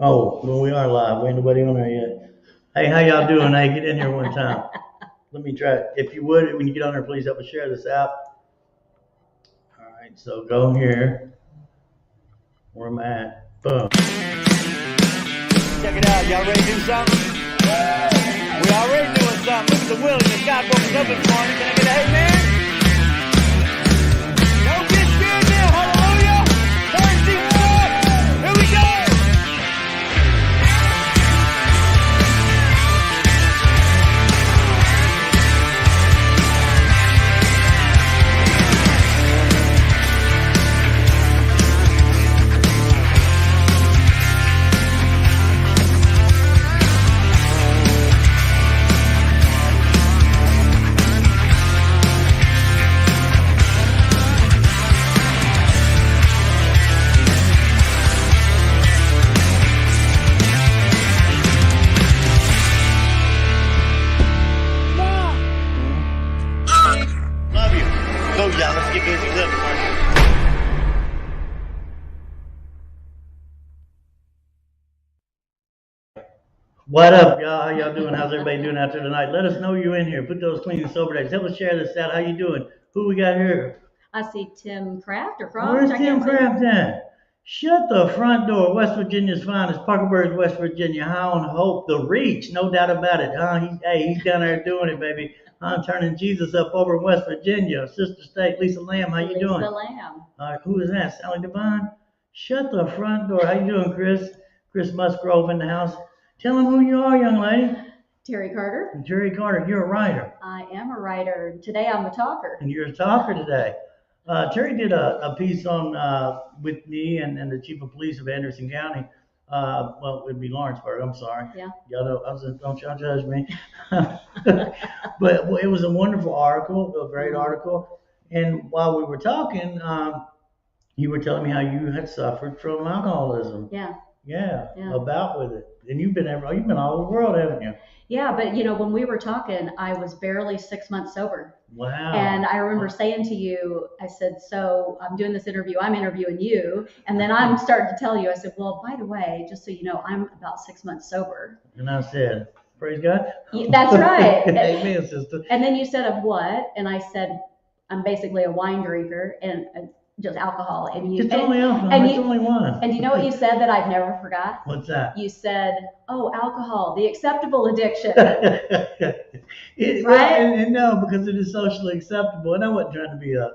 Oh, well, we are live. We ain't nobody on there yet. Hey, how y'all doing? Hey, get in here one time. Let me try. If you would, when you get on there, please help us share this out. All right, so go here. Where am I at? Boom. Check it out. Y'all ready to do something? We already doing something. This is the willingness. God woke us up this morning. Can I get an amen? Don't get scared now. Hallelujah. Thursday morning. Here we go. Let's get busy living. What up, y'all? How y'all doing? How's everybody doing out there tonight? Let us know you're in here. Put those clean and sober days. Help us share this out. How you doing? Who we got here? I see Tim Kraft or Frost. Where's Tim Kraft at? Shut the front door. West Virginia's finest. Parkersburg, West Virginia. High on hope. The reach. No doubt about it. He's down there doing it, baby. I'm turning Jesus up over in West Virginia. Sister State, Lisa Lamb, how you doing? Lisa Lamb. Who is that? Sally Devine? Shut the front door. How you doing, Chris? Chris Musgrove in the house. Tell them who you are, young lady. Teri Carter. Teri Carter, you're a writer. I am a writer. Today I'm a talker. And you're a talker today. Teri did a piece on with me and the chief of police of Anderson County. Well, it would be Lawrenceburg. I'm sorry. Yeah. Y'all don't y'all judge me. But it was a wonderful article, a great article. And while we were talking, you were telling me how you had suffered from alcoholism. Yeah. Yeah. About with it. And you've been all over the world, haven't you? Yeah, but when we were talking, I was barely 6 months sober. Wow. And I remember saying to you, I said, so I'm doing this interview, I'm interviewing you. And then I'm starting to tell you, I said, well, by the way, just so you know, I'm about 6 months sober. And I said, praise God. That's right. Amen, sister. And then you said, of what? And I said, I'm basically a wine drinker and just alcohol. And you, it's only alcohol. It's only wine. And you know what you said that I've never forgot? What's that? You said, oh, alcohol, the acceptable addiction. Right? And no, because it is socially acceptable. And I wasn't trying to be No,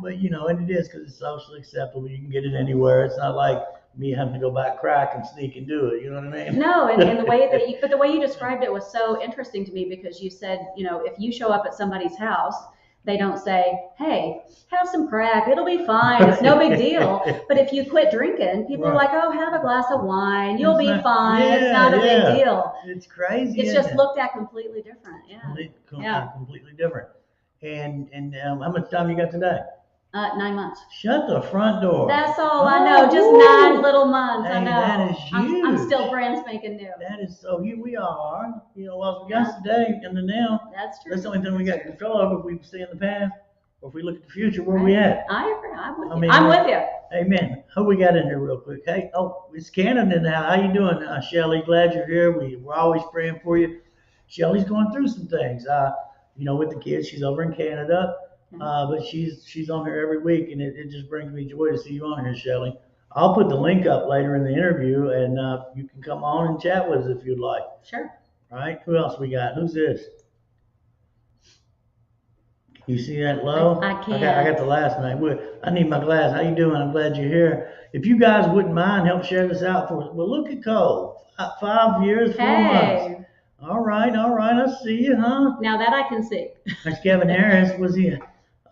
But, and it is because it's socially acceptable. You can get it anywhere. It's not like me having to go buy crack and sneak and do it. You know what I mean? No, and the way that the way you described it was so interesting to me because you said, if you show up at somebody's house, they don't say, hey, have some crack. It'll be fine. It's no big deal. But if you quit drinking, people are like, oh, have a glass of wine. You'll be fine. It's not a big deal. It's crazy. It's just looked at completely different. Yeah. Completely different. And how much time you got today? 9 months. Shut the front door. That's all I know. Just 9 little months. Hey, I know. That is huge. I'm still brand spanking new. That is so huge. We all are. Well, we got today and the now. That's true. That's the only thing we got control over. If we stay in the past, or if we look at the future, where we at? I agree. I'm with you. Amen. Who we got in here real quick? Hey, it's Cannon in the house. How you doing, Shelly? Glad you're here. We're always praying for you. Shelly's going through some things. With the kids, she's over in Canada. But she's on here every week, and it just brings me joy to see you on here, Shelly. I'll put the link up later in the interview, and you can come on and chat with us if you'd like. Sure. All right. Who else we got? Who's this? You see that low? I can't. I got the last name. I need my glass. How you doing? I'm glad you're here. If you guys wouldn't mind, help share this out for us. Well, look at Cole. 5 years, 4 months. All right. I see you, huh? Now that I can see. That's Kevin Harris. Was he?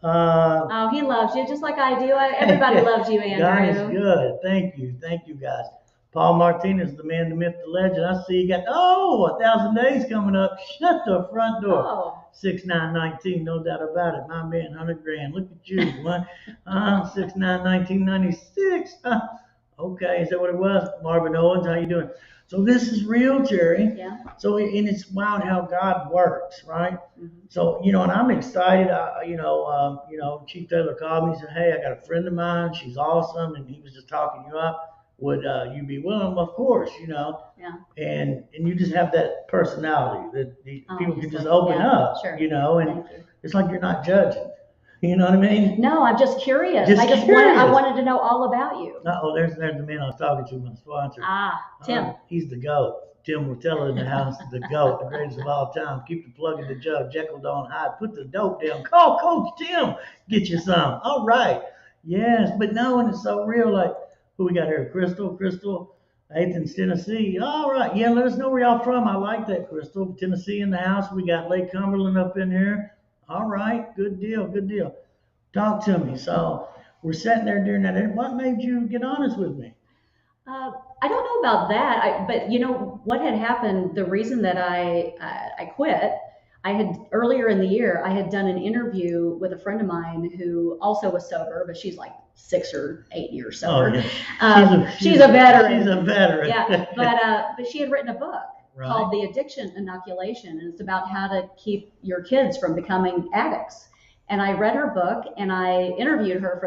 He loves you just like I do. Everybody loves you, Andrew. God is good. Thank you, guys. Paul Martinez, the man, the myth, the legend. I see you got 1,000 days coming up. Shut the front door. 6/9/19, no doubt about it. My man, 100 grand. Look at you, 6/9/1996. Okay, is that what it was? Marvin Owens, how you doing? So this is real, Teri. Yeah. So and it's wild how God works, right? Mm-hmm. So and I'm excited. Chief Taylor called me and said, "Hey, I got a friend of mine. She's awesome," and he was just talking you up. would you be willing? Of course, Yeah. and you just have that personality that people can just Obviously. open Yeah, up, sure. and Thank you. it's like you're not judging. You know what I mean? No, I'm just curious. Just I curious. wanted to know all about you. Oh, there's the man I was talking to, my sponsor. Tim. He's the GOAT. Tim Rotella in the house, the GOAT, the greatest of all time. Keep the plug in the jug. Jekyll don't hide. Put the dope down. Call Coach Tim. Get you some. All right. Yes, but no, and it's so real. Like, who we got here? Crystal, Athens, Tennessee. All right. Yeah, let us know where y'all from. I like that, Crystal. Tennessee in the house. We got Lake Cumberland up in here. All right. Good deal. Talk to me. So we're sitting there during that. And what made you get honest with me? I don't know about that, but what had happened. The reason that I quit, I had earlier in the year I had done an interview with a friend of mine who also was sober, but she's like 6 or 8 years sober. Oh, yeah. She's a veteran. She's a veteran. Yeah, but she had written a book called The Addiction Inoculation, and it's about how to keep your kids from becoming addicts. And I read her book, and I interviewed her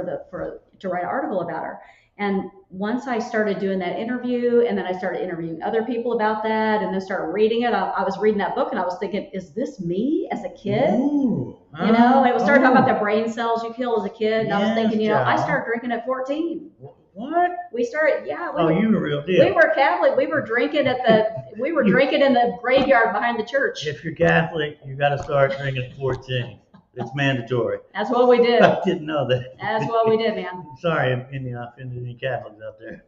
to write an article about her. And once I started doing that interview, and then I started interviewing other people about that, and then started reading it, I was reading that book, and I was thinking, is this me as a kid? Ooh, It was starting talking about the brain cells you kill as a kid, and I was thinking, I child. started drinking at 14. What? We started, yeah. You the real deal. We were Catholic. We were drinking drinking in the graveyard behind the church. If you're Catholic, you got to start drinking at 14. It's mandatory. That's what we did. I didn't know that. That's what we did, man. Sorry if I offended any Catholics out there.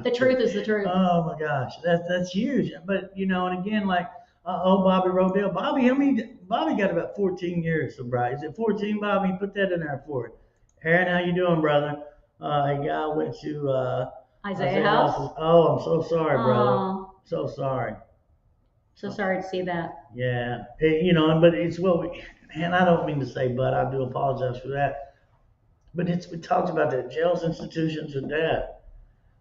The truth is the truth. Oh my gosh, that's huge. But and again, like, Bobby Rodell. Bobby got about 14 years sobriety. Is it 14, Bobby? Put that in there for it. Aaron, how you doing, brother? A guy went to Isaiah House. Oh, I'm so sorry, brother. Oh, So sorry. so sorry to see that. Yeah, but it's and I don't mean to say, but I do apologize for that. But it talks about that jails, institutions, or death,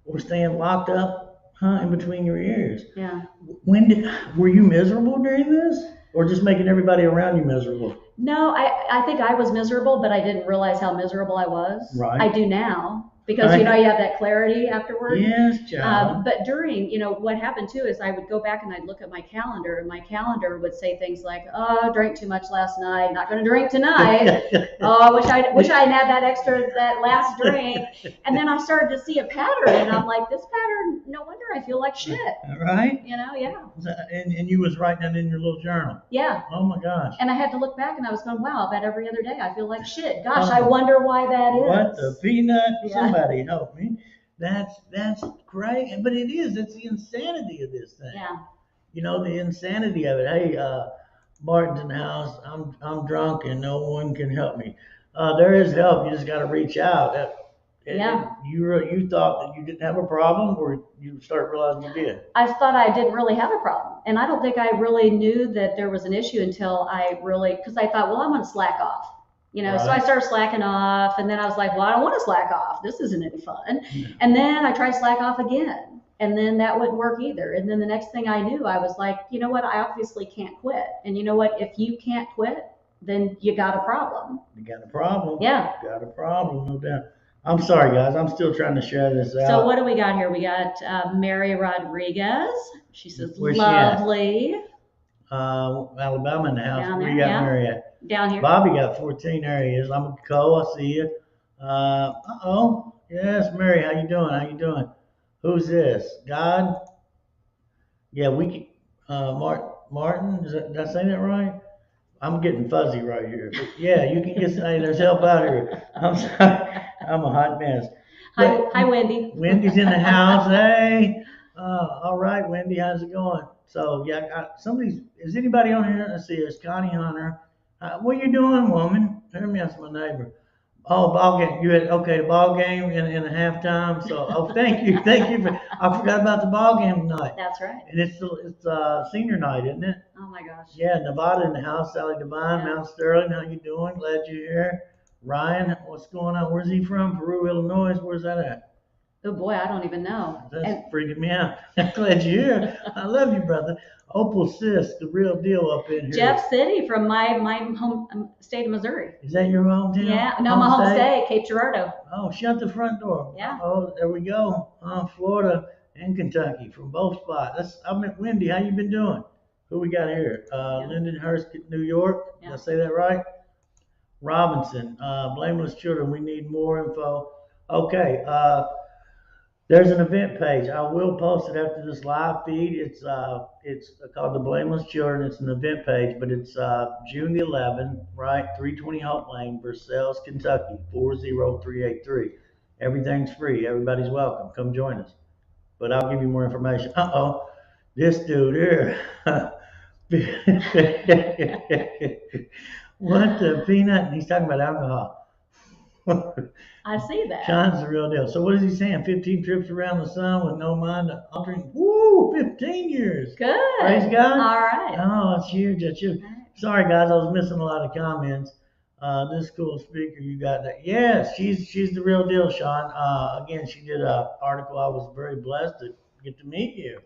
or staying locked up, in between your ears. Yeah. Were you miserable during this, or just making everybody around you miserable? No, I think I was miserable, but I didn't realize how miserable I was. Right. I do now. Because, you have that clarity afterward. Yes, child. But during, what happened too is I would go back and I'd look at my calendar, and my calendar would say things like, "Oh, I drank too much last night. Not going to drink tonight. Oh, I wish I had that last drink." And then I started to see a pattern, and I'm like, this pattern, no wonder I feel like shit. Right? Yeah. And you was writing that in your little journal. Yeah. Oh my gosh. And I had to look back, and I was going, wow, about every other day I feel like shit. Gosh, I wonder why that is. What the peanut? Yeah. Somebody help me. That's great. But it is. It's the insanity of this thing. Yeah. The insanity of it. Hey, Martin's in the house. I'm drunk and no one can help me. There is help. You just got to reach out. You thought that you didn't have a problem, or you start realizing you did? I thought I didn't really have a problem. And I don't think I really knew that there was an issue until because I thought, well, I'm going to slack off. Right. So I started slacking off, and then I was like, well, I don't want to slack off. This isn't any fun. Yeah. And then I tried to slack off again, and then that wouldn't work either. And then the next thing I knew, I was like, you know what? I obviously can't quit. And you know what? If you can't quit, then you got a problem. You got a problem. Yeah. You got a problem, no doubt. I'm sorry, guys. I'm still trying to share this out. So what do we got here? We got Mary Rodriguez. She says, where's lovely. Alabama in the house. Down Where there, you got yeah. Mary at? Down here. Bobby got 14. There he is. I'm a Cole. I see you. Yes, Mary. How you doing? Who's this? God? Yeah, we can. Martin. Did I say that right? I'm getting fuzzy right here. But yeah, you can get. Hey, there's help out here. I'm sorry. I'm a hot mess. Hi, Wendy. Wendy's in the house. Hey. All right, Wendy. How's it going? So yeah, is anybody on here? Let's see. It's Connie Hunter. What you doing, woman? Let me ask my neighbor. Oh, ball game. The ball game in the halftime. So, thank you. I forgot about the ball game tonight. That's right. And it's senior night, isn't it? Oh my gosh. Yeah, Nevada in the house. Sally Devine, Yeah. Mount Sterling. How you doing? Glad you're here. Ryan, what's going on? Where's he from? Peru, Illinois. Where's that at? Oh boy, I don't even know. That's And freaking me out. I'm glad you're here. I love you, brother. Opal Sis, the real deal up in here. Jeff City from my home state of Missouri. Is that your hometown? Yeah, no, my home state, Cape Girardeau. Oh, shut the front door. Yeah. Oh, there we go. Florida and Kentucky from both spots. I met Wendy. How you been doing? Who we got here? Lindenhurst, New York. Did I say that right? Robinson, Blameless Children. We need more info. Okay. There's an event page. I will post it after this live feed. It's called the Blameless Children. It's an event page, but it's June the 11th, right? 320 Hope Lane, Versailles, Kentucky, 40383. Everything's free. Everybody's welcome. Come join us. But I'll give you more information. This dude here. What the peanut? He's talking about alcohol. I see that. Sean's the real deal. So what is he saying? 15 trips around the sun with no mind altering. Woo! 15 years. Good. Praise God. All right. Oh, it's huge. That's huge. Sorry, guys. I was missing a lot of comments. This cool speaker you got that. Yes, she's the real deal, Sean. Again, she did an article. I was very blessed to get to meet you.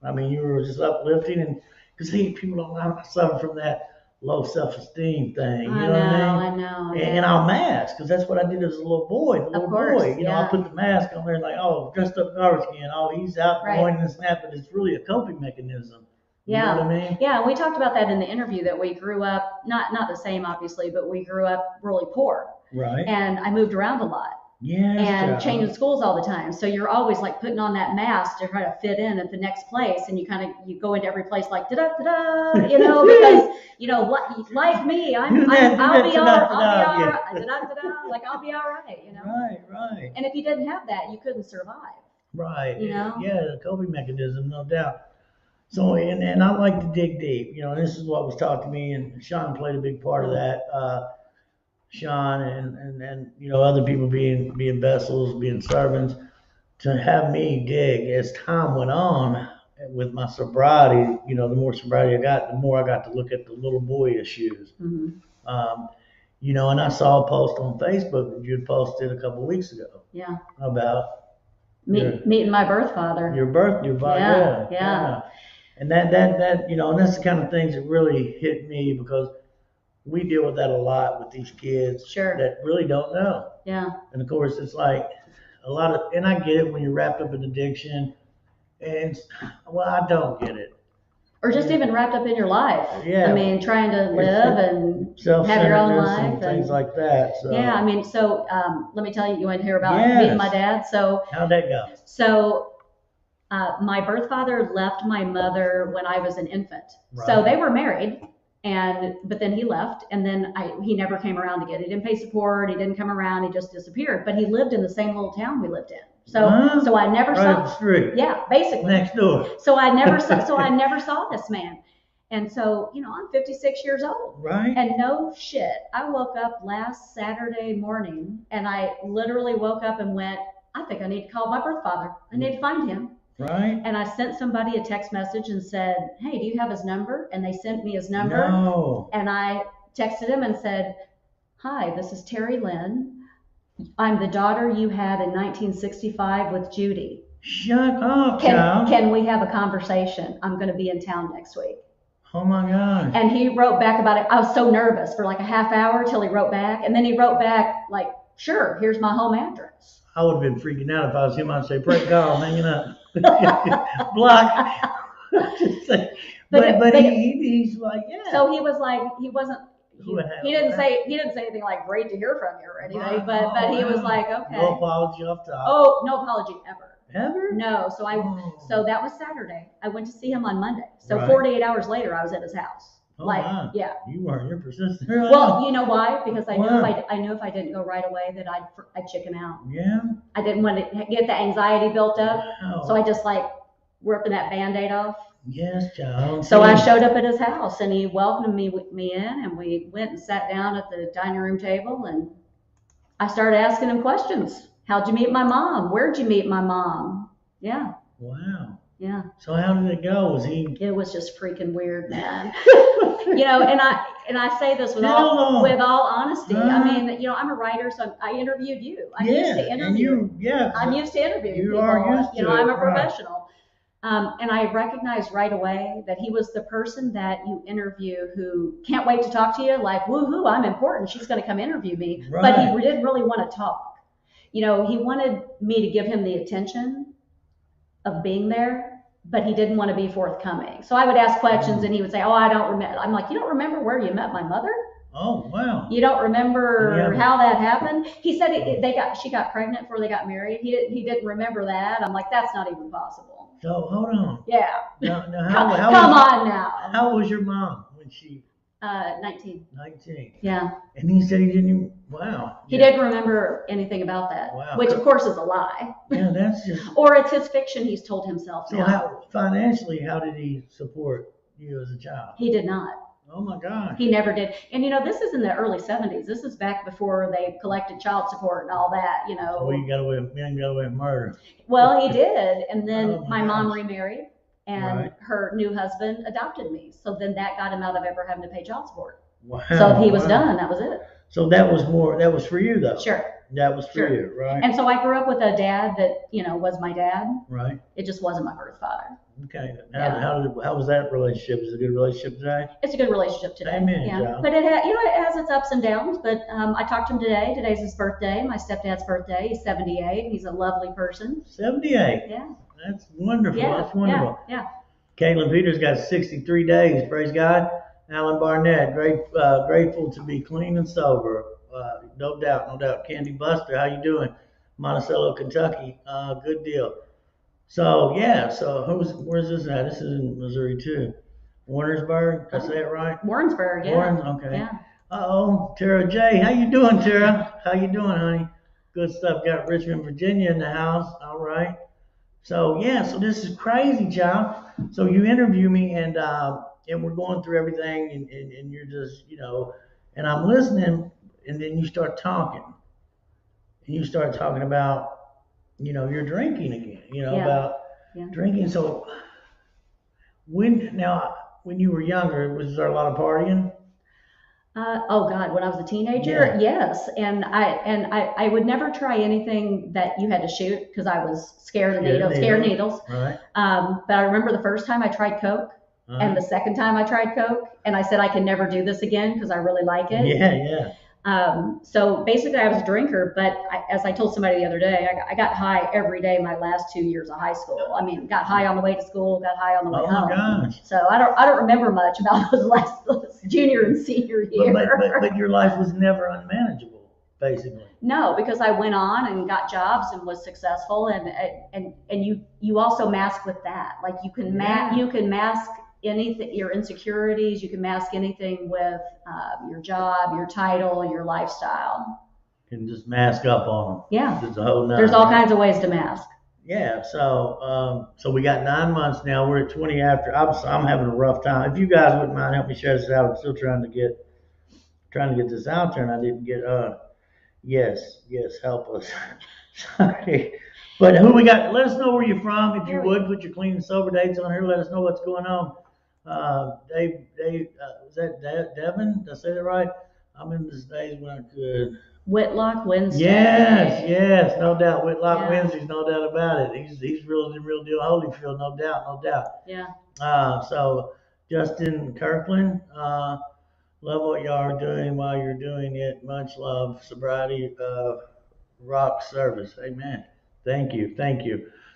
I mean, you were just uplifting, and because people don't suffer from that low self-esteem thing. You know what I mean? I know. And I'll mask because that's what I did as a little boy. Of course, You know, I put the mask on there like, oh, dressed up garbage can. Oh, he's out going and snap, but it's really a coping mechanism. You know what I mean? Yeah, we talked about that in the interview that we grew up, not the same obviously, but we grew up really poor. Right. And I moved around a lot. Yes, and changing schools all the time. So you're always like putting on that mask to try to fit in at the next place. And you go into every place like da-da-da-da, you know, because, you know, like me, I'll be all right, you know? Right. And if you didn't have that, you couldn't survive. Right. You know? Yeah, the coping mechanism, no doubt. So, and I like to dig deep, you know, and this is what was taught to me, and Sean played a big part of that. Sean and you know, other people being vessels, being servants, to have me dig as time went on with my sobriety. You know, the more sobriety I got, the more I got to look at the little boy issues. Mm-hmm. You know, and I saw a post on Facebook that you'd posted a couple of weeks ago. Yeah. About meeting my birth father. Your father. Yeah. And that you know, and that's the kind of things that really hit me, because we deal with that a lot with these kids that really don't know. Yeah. And of course, it's like a lot of, and I get it when you're wrapped up in addiction, and well, I don't get it. Or just even wrapped up in your life. Yeah. I mean, trying to live and have your own life and things like that. So. Yeah, I mean, so let me tell you, you want to hear about meeting my dad? So how'd that go? So my birth father left my mother when I was an infant. Right. So they were married. But then he left, and then he never came around again. He didn't pay support. He didn't come around. He just disappeared. But he lived in the same little town we lived in. So I never saw. Right the street. Yeah, basically. Next door. So I never saw this man. And so, you know, I'm 56 years old. Right. And no shit, I woke up last Saturday morning, and I literally woke up and went, I think I need to call my birth father. I need to find him. Right. And I sent somebody a text message and said, hey, do you have his number? And they sent me his number. No. And I texted him and said, hi, this is Terry Lynn. I'm the daughter you had in 1965 with Judy. Shut up, child. Can we have a conversation? I'm going to be in town next week. Oh my gosh. And he wrote back about it. I was so nervous for like a half hour till he wrote back. And then he wrote back like, sure, here's my home address. I would have been freaking out if I was him. I'd say, prank call, hanging up. Block. but he's like, yeah. So he was like, he didn't say anything like great to hear from you or anything, but he was like, okay. No apology off top. Oh, no apology ever. Ever? No. So that was Saturday. I went to see him on Monday. So 48 hours later, I was at his house. Oh, wow. Yeah. You weren't. You're persistent. Well, you know why? Because I knew if I didn't go right away that I'd chicken out. Yeah. I didn't want to get the anxiety built up. Wow. So I just like ripping that Band-Aid off. Yes, child. So I showed up at his house, and he welcomed me in, and we went and sat down at the dining room table, and I started asking him questions. How'd you meet my mom? Where'd you meet my mom? Yeah. Wow. Yeah. So how did it go? Was he? It was just freaking weird, man. And I say this with all honesty. I mean, I'm a writer, so I interviewed you. I'm used to interviewing. I'm used to interviewing people. I'm a professional. And I recognized right away that he was the person that you interview who can't wait to talk to you, like, woohoo, I'm important. She's going to come interview me. Right. But he didn't really want to talk. He wanted me to give him the attention of being there, but he didn't want to be forthcoming. So I would ask questions and he would say, oh, I don't remember. I'm like, you don't remember where you met my mother? Oh, wow. You don't remember how that happened? He said she got pregnant before they got married. He didn't remember that. I'm like, that's not even possible. So hold on. Yeah. Now, Come on now. How old was your mom when she? 19. 19. Yeah. And he said he didn't even, wow. He didn't remember anything about that, wow. Which of course is a lie. Yeah, that's just. Or it's his fiction he's told himself. So financially, how did he support you as a child? He did not. Oh my gosh. He never did. And this is in the early 70s. This is back before they collected child support and all that, So men got away with murder. Well, he did. And then my mom remarried and her new husband adopted me. So then that got him out of ever having to pay child support. Wow. So he was done. That was it. So that was for you though. Sure. That was for you, right? And so I grew up with a dad that, was my dad. Right. It just wasn't my birth father. Okay. How was that relationship? Is it a good relationship today? It's a good relationship today. Amen. Yeah. John. But it has its ups and downs. But I talked to him today. Today's his birthday, my stepdad's birthday. He's 78. He's a lovely person. 78. Yeah. That's wonderful. Yeah. That's wonderful. Yeah. Caitlin Peters got 63 days. Praise God. Alan Barnett, grateful to be clean and sober. No doubt. Candy Buster, how you doing? Monticello, Kentucky. Good deal. So where's this at? This is in Missouri too. Warrensburg, did I say it right? Warrensburg, yeah. Warrens, okay. Yeah. Tara J, how you doing, Tara? How you doing, honey? Good stuff. Got Richmond, Virginia in the house. All right. So this is crazy, child. So you interview me and we're going through everything and you're just, and I'm listening and then you start talking. And you start talking about, you're drinking again, about drinking. So when you were younger, was there a lot of partying? Oh God, when I was a teenager, yes. And I would never try anything that you had to shoot because I was scared of needles. Right. But I remember the first time I tried Coke and the second time I tried Coke and I said I can never do this again because I really like it. Yeah. So basically I was a drinker, but as I told somebody the other day, I got high every day my last 2 years of high school. I mean, got high on the way to school, got high on the way home. Oh my gosh. So I don't remember much about those junior and senior year. But your life was never unmanageable, basically. No, because I went on and got jobs and was successful, and you also mask with that. Like you can mask anything, your insecurities. You can mask anything with your job, your title, your lifestyle. You can just mask up on them. Yeah. There's all kinds of ways to mask. Yeah. So we got 9 months now. We're at 20 after. I'm having a rough time. If you guys wouldn't mind, help me share this out. I'm still trying to get this out there, and I didn't get. Yes, help us. Sorry. But who we got? Let us know where you're from, if you would. Put your clean and sober dates on here. Let us know what's going on. Dave, was that Devin? Did I say that right? I'm in these days when I could. Whitlock Wednesday. Yes, no doubt. Whitlock Wednesdays, no doubt about it. He's real deal Holyfield, no doubt. Yeah. So Justin Kirkland, love what y'all are doing while you're doing it. Much love, sobriety, rock service. Amen. Thank you.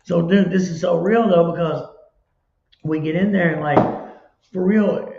So dude, this is so real though, because we get in there and like, for real,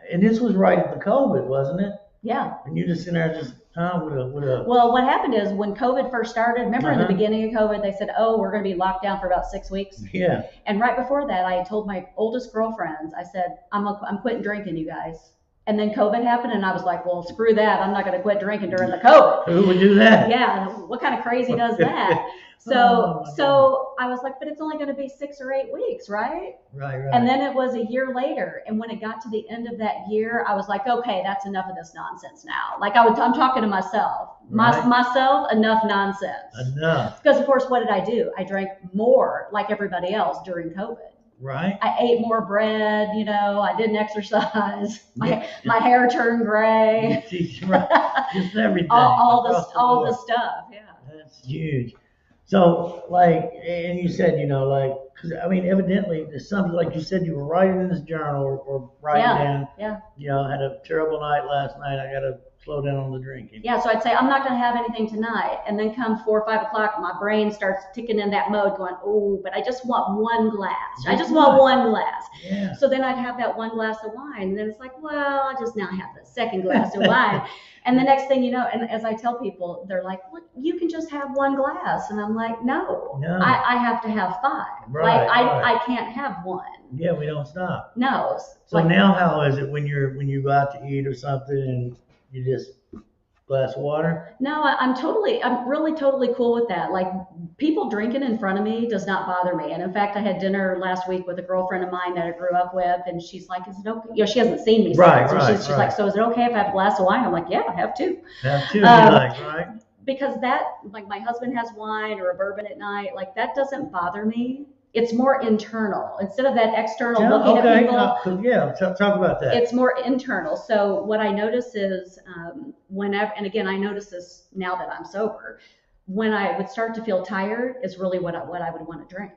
and this was right at the COVID, wasn't it? Yeah. And you just in there with a. Well, what happened is when COVID first started, remember in the beginning of COVID, they said, oh, we're going to be locked down for about 6 weeks. Yeah. And right before that, I told my oldest girlfriends, I said, I'm quitting drinking, you guys. And then COVID happened, and I was like, well, screw that. I'm not going to quit drinking during the COVID. Who would do that? Yeah. What kind of crazy does that? So I was like, but it's only going to be 6 or 8 weeks, right? Right. And then it was a year later. And when it got to the end of that year, I was like, okay, that's enough of this nonsense now. Like I'm talking to myself, myself, enough nonsense. Enough. Because of course, what did I do? I drank more like everybody else during COVID. Right. I ate more bread, I didn't exercise. My hair turned gray. Right. Just everything. all the stuff. Yeah. That's huge. So, like, and you said, because evidently there's something, like you said, you were writing in this journal or writing down. Yeah. Had a terrible night last night. I got to slow down on the drinking. Yeah, so I'd say, I'm not going to have anything tonight. And then come 4 or 5 o'clock, my brain starts ticking in that mode going, oh, but I just want one glass. I just want one glass. Yeah. So then I'd have that one glass of wine. And then it's like, well, I just now have the second glass of wine. And the next thing you know, and as I tell people, they're like, well, you can just have one glass. And I'm like, no. I have to have 5. Right, I can't have one. Yeah, we don't stop. No. So now how is it when you go out to eat or something and you just glass of water? No, I'm really totally cool with that. Like people drinking in front of me does not bother me. And in fact, I had dinner last week with a girlfriend of mine that I grew up with, and she's like, "Is it okay?" She hasn't seen me since, and she's like, "So is it okay if I have a glass of wine?" I'm like, "Yeah, have 2." Have 2, right? Because that, like, my husband has wine or a bourbon at night, like that doesn't bother me. It's more internal instead of that external looking at people. Talk about that. It's more internal. So what I notice is whenever, and again, I notice this now that I'm sober, when I would start to feel tired is really what I would want to drink.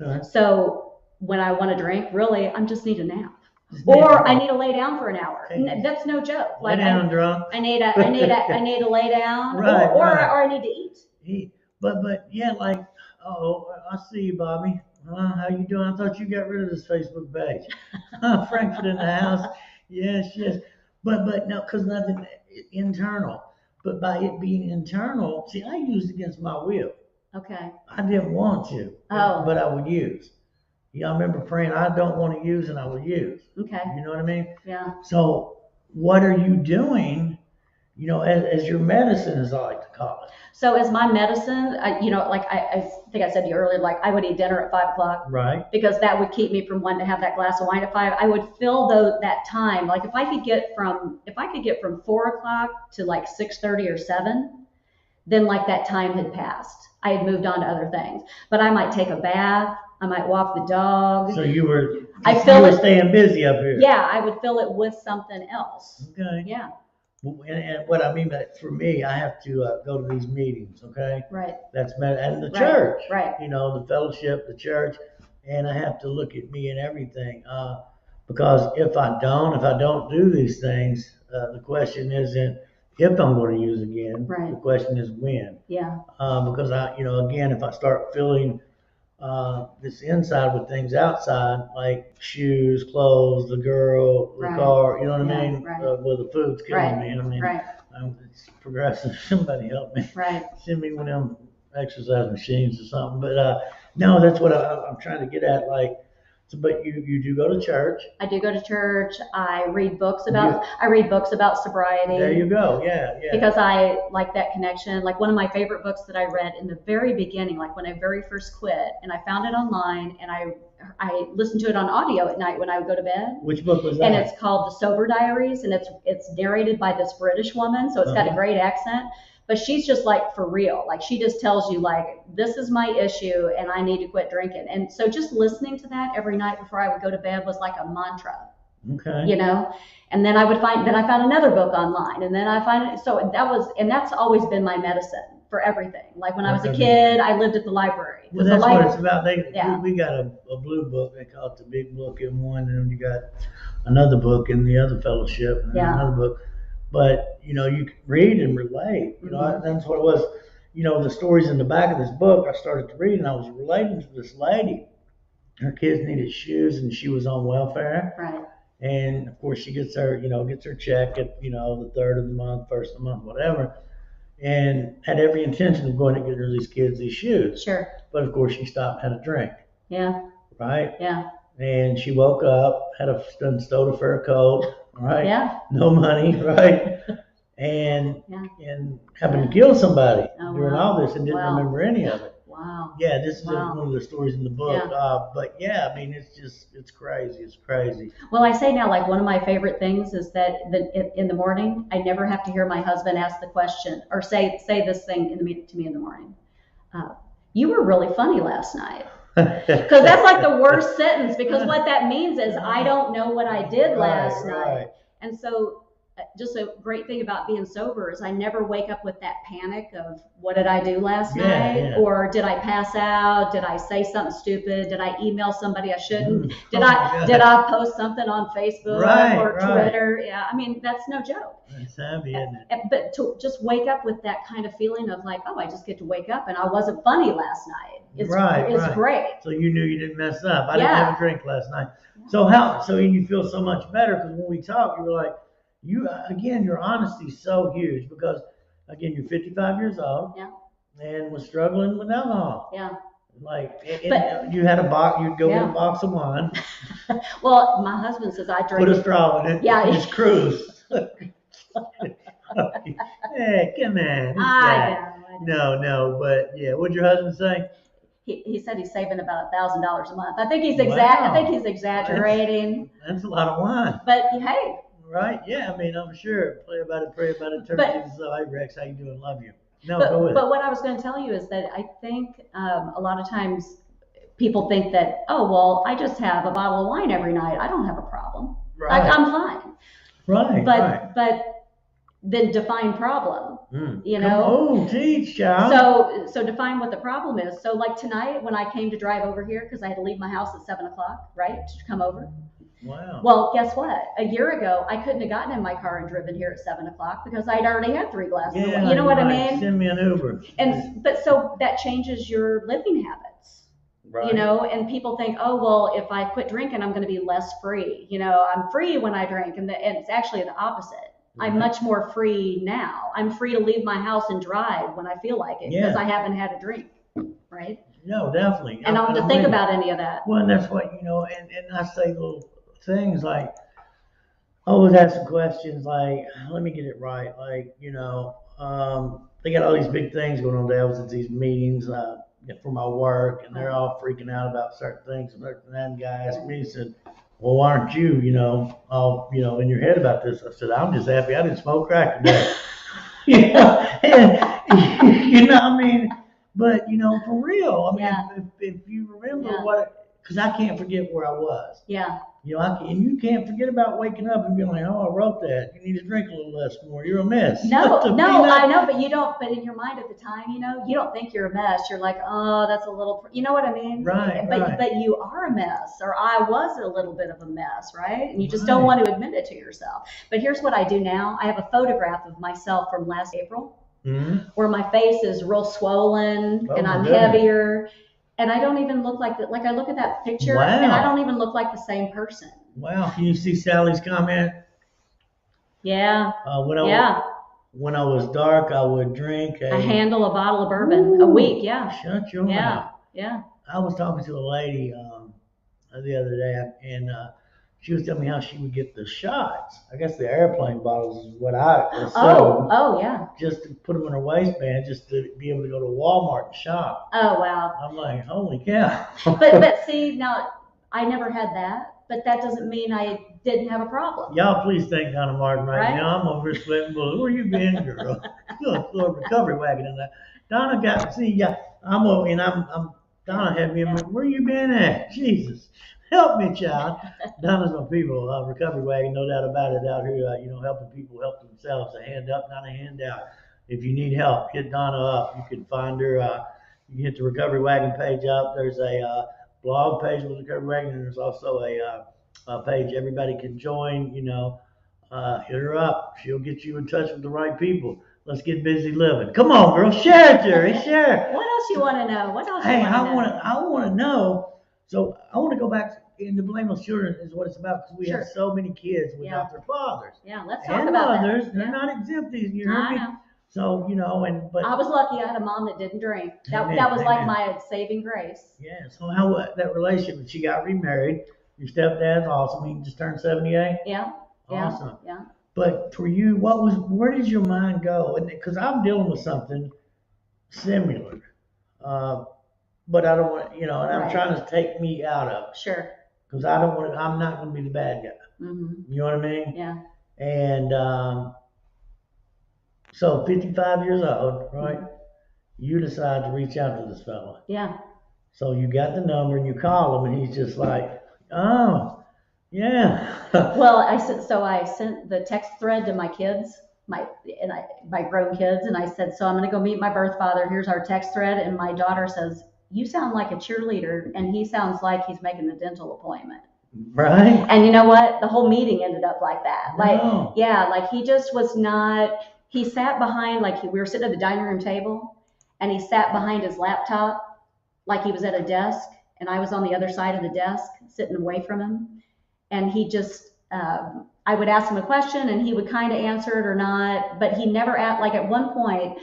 Okay. So when I want to drink, really, I just need a nap. Or I need to lay down for an hour. Okay. That's no joke. Lay down, drunk. I need to lay down, or I need to eat. But yeah, like, I see you, Bobby. How you doing? I thought you got rid of this Facebook page. Frankfurt in the house. Yes. But no, because nothing internal. But by it being internal, see, I used against my will. Okay. I didn't want to, but I would use. I remember praying, I don't want to use, and I would use. Okay. You know what I mean? Yeah. So what are you doing, as your medicine, as I like to call it? So as my medicine, I think I said to you earlier, like I would eat dinner at 5 o'clock. Right. Because that would keep me from wanting to have that glass of wine at 5. I would fill that time. Like if I could get from 4 o'clock to like 6:30 or 7, then like that time had passed. I had moved on to other things. But I might take a bath. I might walk the dog. So you were staying busy up here. Yeah, I would fill it with something else. Okay. Yeah. And what I mean by for me, I have to go to these meetings, okay? Right. That's and the church. Right. The fellowship, the church, and I have to look at me and everything. Because if I don't do these things, the question isn't if I'm going to use again. Right. The question is when. Yeah. Because again, if I start filling this inside with things outside, like shoes, clothes, the girl, the car, you know what I mean? Right. Well, the food's killing me. It's progressive. Somebody help me. Right. Send me one of them exercise machines or something. But no, that's what I'm trying to get at. Like, but you do go to church. I do go to church. I read books about sobriety. There you go. Yeah. Because I like that connection. Like one of my favorite books that I read in the very beginning, like when I very first quit, and I found it online, and I listened to it on audio at night when I would go to bed. Which book was that? And it's called The Sober Diaries, and it's narrated by this British woman, so it's got a great accent. But she's just like for real. Like she just tells you like, this is my issue and I need to quit drinking. And so just listening to that every night before I would go to bed was like a mantra. Okay. And then I found another book online, and then I find it. So that's always been my medicine for everything. Like when I was a kid, I lived at the library. Well, that's what it's about. We got a blue book. They call it the big book in one, and then you got another book in the other fellowship, and another book. But, you can read and relate. That's what it was. The stories in the back of this book, I started to read, and I was relating to this lady. Her kids needed shoes, and she was on welfare. Right. And, of course, she gets her check at, the 3rd of the month, 1st of the month, whatever. And had every intention of going to get these kids these shoes. Sure. But, of course, she stopped and had a drink. Yeah. Right? Yeah. And she woke up, stowed a fur coat. Right? Yeah. No money, right? And happened to kill somebody during all this and didn't remember any of it. Wow. Wow. Yeah, this is Wow. one of the stories in the book. Yeah. But yeah, I mean, it's crazy. It's crazy. Well, I say now, like one of my favorite things is that in the morning, I never have to hear my husband ask the question or say this thing to me in the morning. Uh, you were really funny last night. Because that's like the worst sentence, because what that means is I don't know what I did last night. And so just a great thing about being sober is I never wake up with that panic of what did I do last night? Or did I pass out? Did I say something stupid? Did I email somebody I shouldn't? Did I post something on Facebook or Twitter? Yeah, I mean, that's no joke. That's heavy, isn't it? But to just wake up with that kind of feeling of like, oh, I just get to wake up and I wasn't funny last night is great. So you knew you didn't mess up. I didn't have a drink last night. So you feel so much better because when we talk, you were like, your honesty is so huge because again, you're 55 years old and was struggling with alcohol. Yeah. Like, you had a box, you'd go get a box of wine. Well, my husband says I drink. Put a straw in it. Yeah. And just cruise. Hey, come on. No, but yeah, what'd your husband say? He said he's saving about $1,000 a month. I think he's exaggerating. That's a lot of wine. But hey. Right? Yeah, I mean, I'm sure. Play about it, pray about it, turn to so hey Rex, how you doing? Love you. No, go with it. But what I was going to tell you is that I think a lot of times people think that, oh, well, I just have a bottle of wine every night. I don't have a problem. Right. Like, I'm fine. Right. But then define problem. You know? Oh, teach, child. So define what the problem is. So like tonight when I came to drive over here, because I had to leave my house at 7 o'clock, right, to come over. Wow. Well, guess what? A year ago, I couldn't have gotten in my car and driven here at 7 o'clock because I'd already had 3 glasses of wine. You know what I mean? Send me an Uber. But so that changes your living habits. Right. You know, and people think, oh, well, if I quit drinking, I'm going to be less free. You know, I'm free when I drink, and it's actually the opposite. I'm much more free now. I'm free to leave my house and drive when I feel like it because I haven't had a drink, right? No, definitely. And I don't have to think about any of that. Well, and that's what, and I say little things like, always asking questions like, let me get it right. Like, they got all these big things going on there. I was at these meetings for my work, and they're all freaking out about certain things. And that guy asked me, he said, well, why aren't you, all, in your head about this? I said, I'm just happy I didn't smoke crack today. But, for real, if you remember because I can't forget where I was. Yeah. And you can't forget about waking up and being like, oh, I wrote that. You need to drink a little less more. You're a mess. No, I know, but you don't, but in your mind at the time, you don't think you're a mess. You're like, oh, that's a little, you know what I mean? Right. But you are a mess, or I was a little bit of a mess, right? And you just don't want to admit it to yourself. But here's what I do now. I have a photograph of myself from last April where my face is real swollen and I'm heavier. And I don't even look like that. Like I look at that picture and I don't even look like the same person. Wow. Can you see Sally's comment? Yeah. When I was dark, I would drink a handle, a bottle of bourbon a week. Yeah. Shut your mouth. Yeah. I was talking to a lady the other day, and she was telling me how she would get the shots. I guess the airplane bottles is what I assumed. Oh, yeah. Just to put them in her waistband, just to be able to go to Walmart and shop. Oh, wow. I'm like, holy cow. but see, now, I never had that, but that doesn't mean I didn't have a problem. Y'all please thank Donna Martin right now. I'm over here sweating bullets. Where you been, girl? Little recovery wagon in there. Donna Donna had me, where you been at? Jesus. Help me, child. Donna's my people. Recovery wagon, no doubt about it, out here, helping people help themselves. A hand up, not a hand out. If you need help, hit Donna up. You can find her. You can hit the Recovery Wagon page up. There's a blog page with Recovery Wagon, and there's also a page everybody can join. Hit her up. She'll get you in touch with the right people. Let's get busy living. Come on, girl. Share it, Terry. Share it. What else you want to know? I want to know. So I want to go back into Blameless Children is what it's about because we have so many kids without their fathers. Yeah, let's talk about mothers. That. They're not exempt. You hear me? So, but I was lucky I had a mom that didn't drink. That was like my saving grace. Yeah. So how that relationship? She got remarried. Your stepdad's awesome. He just turned 78. Yeah. Awesome. Yeah. But for you, where did your mind go? Because I'm dealing with something similar. but I don't want, and I'm Right. trying to take me out of it. Sure. Because I don't want to, I'm not going to be the bad guy. Mm-hmm. You know what I mean? Yeah. And so 55 years old, right? Mm-hmm. You decide to reach out to this fella. Yeah. So you got the number and you call him and he's just like, oh, yeah. Well, I sent the text thread to my kids, my grown kids, and I said, so I'm going to go meet my birth father. Here's our text thread, and my daughter says, you sound like a cheerleader, and he sounds like he's making a dental appointment. Right. And you know what? The whole meeting ended up like that. Like, No. yeah, like he just was not. He sat behind, like we were sitting at the dining room table, and he sat behind his laptop, like he was at a desk, and I was on the other side of the desk, sitting away from him. And he just, I would ask him a question and he would kind of answer it or not, but he never asked, like at one point,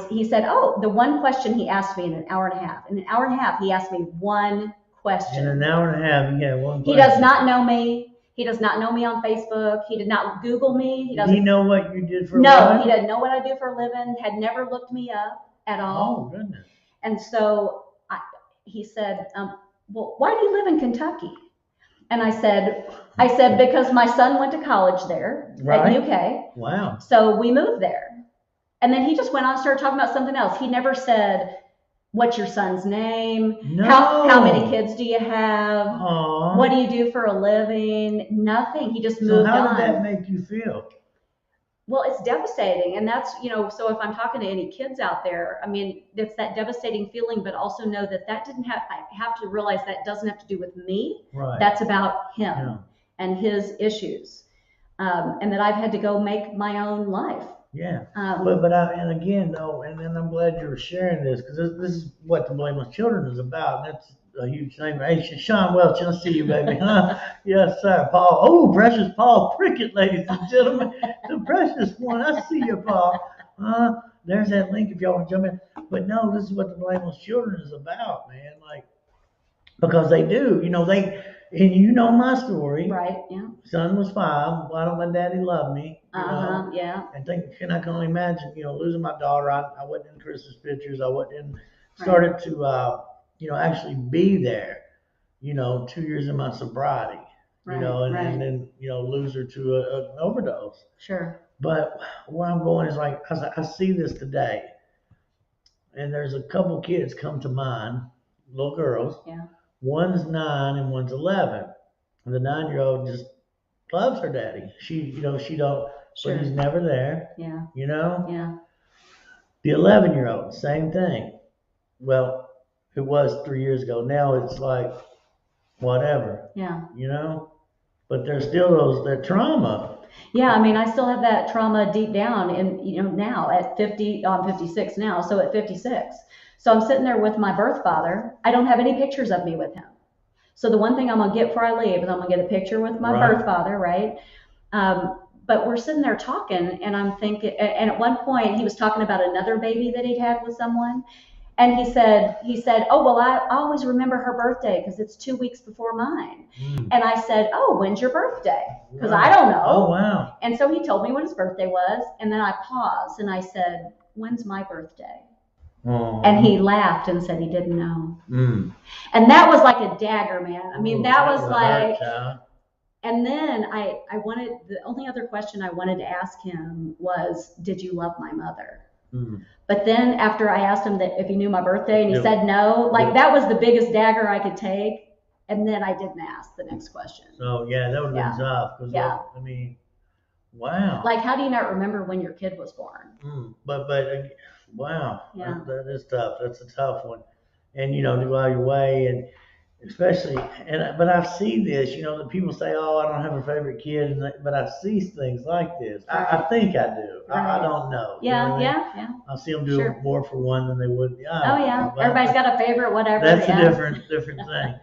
he said, oh, the one question he asked me in an hour and a half. In an hour and a half, he asked me one question. In an hour and a half, you got one question. He does not know me. He does not know me on Facebook. He did not Google me. He doesn't. Does he know what you did for a No, living? he doesn't know what I do for a living, had never looked me up at all. Oh, goodness. And so he said, well, why do you live in Kentucky? And I said, because my son went to college there Right. at UK. Wow. So we moved there. And then he just went on and started talking about something else. He never said, what's your son's name? No. How many kids do you have? Aww. What do you do for a living? Nothing. He just moved on. So how did that make you feel? Well, it's devastating. And that's, so if I'm talking to any kids out there, I mean, it's that devastating feeling, but also know that I have to realize that doesn't have to do with me. Right. That's about him and his issues. And that I've had to go make my own life. Yeah. And again, though, and then I'm glad you were sharing this because this is what the Blameless Children is about. And that's a huge thing. Hey, Sean Welch, I see you, baby. Huh? Yes, sir. Paul. Oh, precious Paul Prickett, ladies and gentlemen. The precious one. I see you, Paul. There's that link if y'all want to jump in. But no, this is what the Blameless Children is about, man. Like, because they do, and you know my story. Right, yeah. Son was 5. Why don't my daddy love me? Yeah. And I can only imagine, losing my daughter. I wasn't in Christmas pictures. I wasn't started to, actually be there, 2 years in my sobriety, and then, lose her to an overdose. Sure. But where I'm going is like, I see this today, and there's a couple kids come to mind, little girls. Yeah. One's 9 and one's 11. And the 9-year-old just loves her daddy. She don't, Sure. but he's never there. Yeah. Yeah. The 11-year-old, same thing. Well, it was 3 years ago. Now it's like, whatever. Yeah. But there's still that trauma. Yeah, I mean, I still have that trauma deep down, and now at 50, I'm 56 now, so at 56. So I'm sitting there with my birth father. I don't have any pictures of me with him. So the one thing I'm gonna get before I leave is I'm gonna get a picture with my birth father, right? But we're sitting there talking, and I'm thinking, and at one point he was talking about another baby that he'd had with someone, and he said, oh, well, I always remember her birthday because it's 2 weeks before mine. And I said, oh, when's your birthday? Because I don't know. Oh, wow. And so he told me what his birthday was, and then I paused and I said, when's my birthday? Oh. And he laughed and said he didn't know. And that was like a dagger, man. I mean, that was like, and then the only other question I wanted to ask him was, did you love my mother? But then after I asked him that if he knew my birthday and he said no, like that was the biggest dagger I could take. And then I didn't ask the next question. So yeah, that would have been tough. I mean, wow. Like, how do you not remember when your kid was born? But wow, Yeah. that is tough. That's a tough one. And to go out your way, and especially, but I see this. The people say, "Oh, I don't have a favorite kid," but I see things like this. Right. I think I do. Right. I don't know. Yeah, yeah. I see them do more for one than they would. Everybody's got a favorite, whatever. That's a different thing.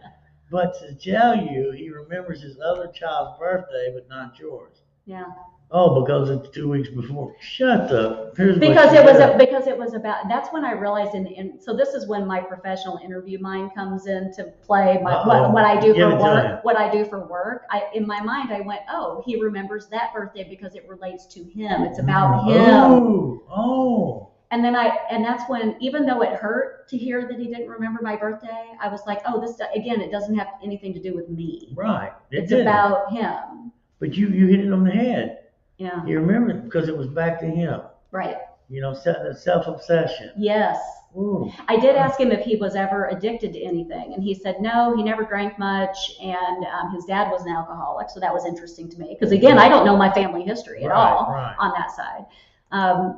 But to tell you, he remembers his other child's birthday, but not yours. Yeah. Oh, because it's 2 weeks before. Shut up. Because it was about. That's when I realized. So this is when my professional interview mind comes into play. What I do for work. What I do for work. In my mind, I went, oh, he remembers that birthday because it relates to him. It's about him. Oh. And that's when, even though it hurt to hear that he didn't remember my birthday, I was like, oh, this, again, it doesn't have anything to do with me. Right. It's about him. But you hit it on the head. Yeah. You remember it because it was back to him. Right. You know, self-obsession. Yes. Ooh. I did ask him if he was ever addicted to anything, and he said no, he never drank much, and his dad was an alcoholic, so that was interesting to me because, again, I don't know my family history at all on that side.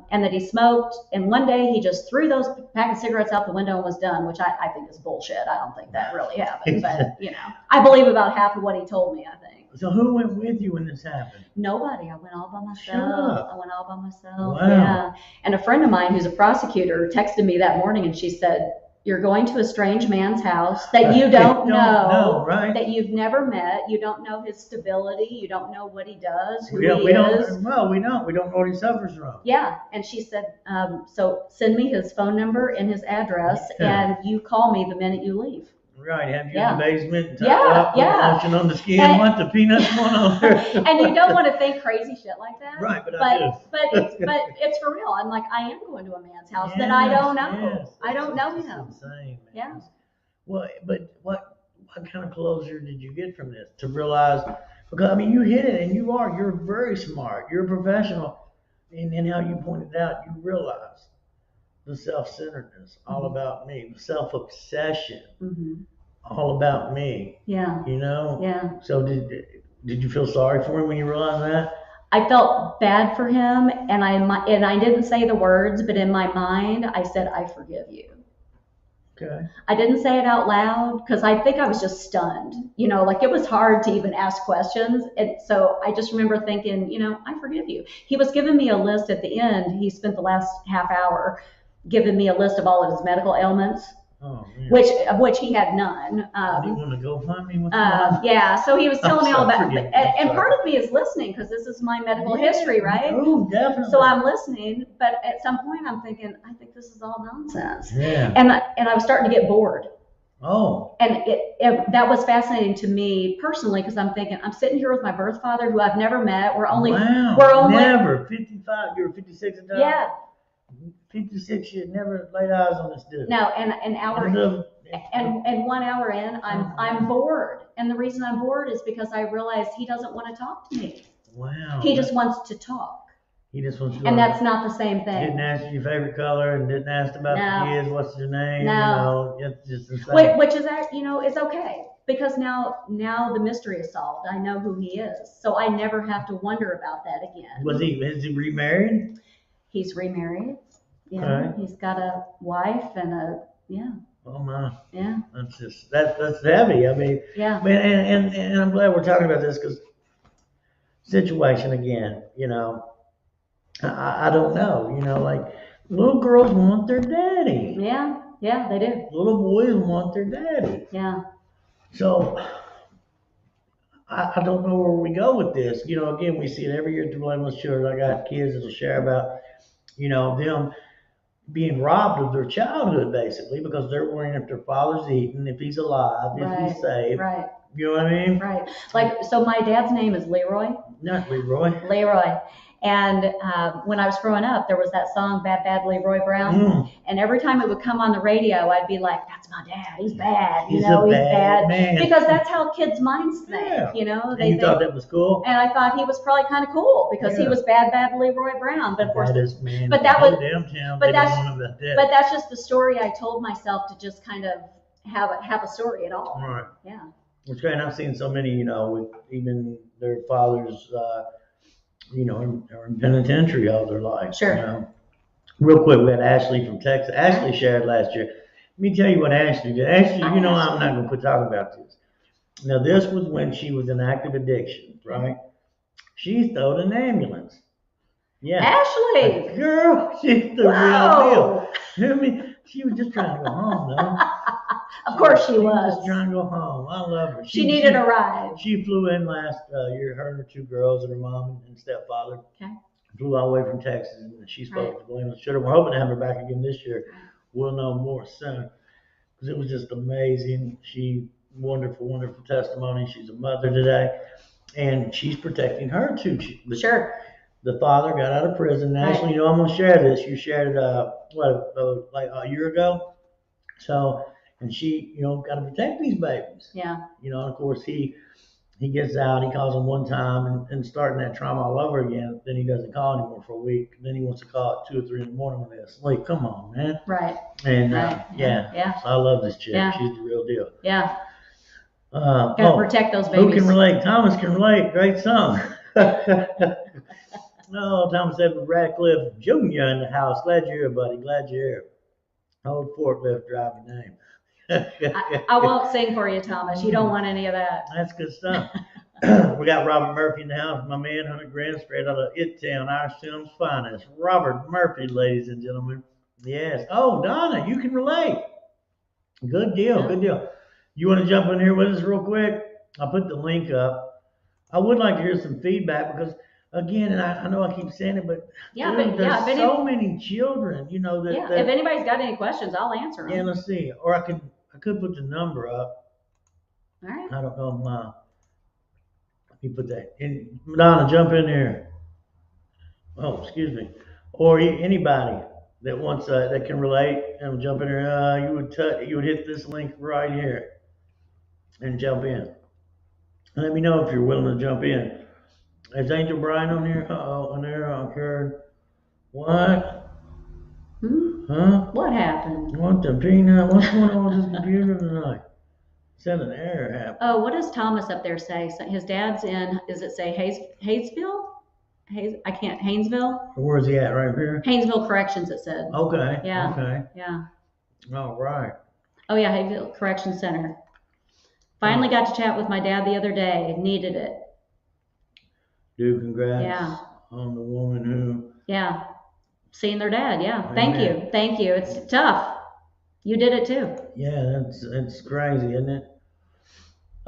And that he smoked, and one day he just threw those pack of cigarettes out the window and was done, which I think is bullshit. I don't think that really happened, but, you know, I believe about half of what he told me, I think. So who went with you when this happened? Nobody. I went all by myself. Shut up. I went all by myself. Wow. Yeah. And a friend of mine who's a prosecutor texted me that morning, and she said, you're going to a strange man's house that you don't know, right? That you've never met. You don't know his stability. You don't know what he does, who he is. We don't know what he suffers from. Yeah. And she said, so send me his phone number and his address, and you call me the minute you leave. Right, have you in the basement, lotion on the skin, want the peanuts going on there. And you don't want to think crazy shit like that. Right, but it's for real. I'm like, I am going to a man's house that I don't know. Yes, I don't know him. Insane, man. Yeah. Well, but what kind of closure did you get from this to realize? Because I mean, you hit it, and you're very smart. You're a professional, and how you pointed out, you realize the self-centeredness, all about me, the self-obsession, all about me. Yeah. You know? Yeah. So did you feel sorry for him when you realized that? I felt bad for him, and I didn't say the words, but in my mind, I said, I forgive you. Okay. I didn't say it out loud because I think I was just stunned. You know, like it was hard to even ask questions. And so I just remember thinking, you know, I forgive you. He was giving me a list at the end. He spent the last half hour giving me a list of all of his medical ailments, of which he had none. Do you want to go find me? Yeah, so he was telling me all about it. And part of me is listening because this is my medical history, right? Oh, definitely. So I'm listening, but at some point I'm thinking, I think this is all nonsense. Yeah. And I was starting to get bored. Oh. And that was fascinating to me personally because I'm thinking, I'm sitting here with my birth father who I've never met. We're only never 55. You were 56 at the time? Yeah. 56, you had never laid eyes on this dude. No, and 1 hour in, I'm bored. And the reason I'm bored is because I realize he doesn't want to talk to me. Wow. He just wants to talk. He just wants to. And that's not the same thing. Didn't ask you your favorite color and didn't ask about the kids. What's your name? No. You know, it's just insane. Which is that, you know, is okay because now the mystery is solved. I know who he is, so I never have to wonder about that again. Is he remarried? He's remarried. Yeah, okay. He's got a wife and Oh my. Yeah. That's heavy. I mean. Yeah. Man, and I'm glad we're talking about this because situation again. You know, I don't know. You know, like little girls want their daddy. Yeah. Yeah, they do. Little boys want their daddy. Yeah. So I don't know where we go with this. You know, again, we see it every year through Blameless Children. I got kids that'll share about, you know, them being robbed of their childhood basically because they're worrying if their father's eating, if he's alive, if he's safe. Right. You know what I mean? Right. Like, so my dad's name is Leroy. Not Leroy. Leroy. And when I was growing up, there was that song, Bad, Bad Leroy Brown. And every time it would come on the radio, I'd be like, that's my dad. He's bad. He's bad. Man. Because that's how kids' minds think, you know. And you thought that was cool? And I thought he was probably kind of cool because he was Bad, Bad Leroy Brown. But of course, but that's just the story I told myself to just kind of have a story at all. Right. Yeah. It's great. I've seen so many, you know, with even their fathers, you know, are in penitentiary all their life. Sure. You know? Real quick, we had Ashley from Texas. Ashley shared last year. Let me tell you what Ashley did. Ashley, you know, I'm not going to quit talking about this. Now, this was when she was in active addiction, right? She stole an ambulance. Yeah. Ashley! Girl, she's the real deal. Hear me? She was just trying to go home, though. Of course she was. Just trying to go home. I love her. She needed a ride. She flew in last year, her and her two girls and her mom and stepfather. Okay. Flew all the way from Texas, and she spoke to Blameless Children. We're hoping to have her back again this year. We'll know more soon because it was just amazing. Wonderful, wonderful testimony. She's a mother today, and she's protecting her too. Sure. The father got out of prison. Nationally, Right. you know, I'm gonna share this. You shared like a year ago. So, and she, you know, got to protect these babies. Yeah. You know, and of course he gets out, he calls them one time and starting that trauma all over again. Then he doesn't call anymore for a week. Then he wants to call at 2 or 3 in the morning when they're asleep. Come on, man. Right. And Right. yeah, Yeah. so I love this chick. Yeah. She's the real deal. Yeah. Gotta protect those Who can babies. relate? Thomas can relate. Great song. No, Thomas Edward Radcliffe Jr. in the house. Glad you're here, buddy. Glad you're here. Old forklift driver name. I won't sing for you, Thomas. You don't want any of that. That's good stuff. We got Robert Murphy in the house, my man, 100 grand straight out of It Town, Irish Town's finest. Robert Murphy, ladies and gentlemen. Yes. Oh, Donna, you can relate. Good deal, good deal. You want to jump in here with us real quick? I'll put the link up. I would like to hear some feedback because, again, and I know I keep saying it, but Yeah, dude, but there's yeah, so many children, you know, that, if anybody's got any questions, I'll answer them. yeah, let's see. Or I could put the number up. All right. I don't know let me put that in. Madonna, jump in there. Oh, excuse me. Or anybody that wants that can relate and jump in there. You would hit this link right here and jump in. Let me know if you're willing to jump in. Is Angel Brian on here? On there. Okay. What? Huh? What happened? What the peanut? What's going on with this computer tonight? Said an error happened. Oh, what does Thomas up there say? So his dad's in, does it say Hayesville? Haynesville? Where's he at? Right here? Haynesville Corrections, it said. Okay. Yeah. Okay. Yeah. All right. Oh, yeah, Hayesville Correction Center. Finally got to chat with my dad the other day. Needed it. Dude, congrats Yeah. on the woman who. Yeah. Seeing their dad. Yeah. Amen. Thank you. Thank you. It's tough. You did it too. Yeah, it's crazy, isn't it?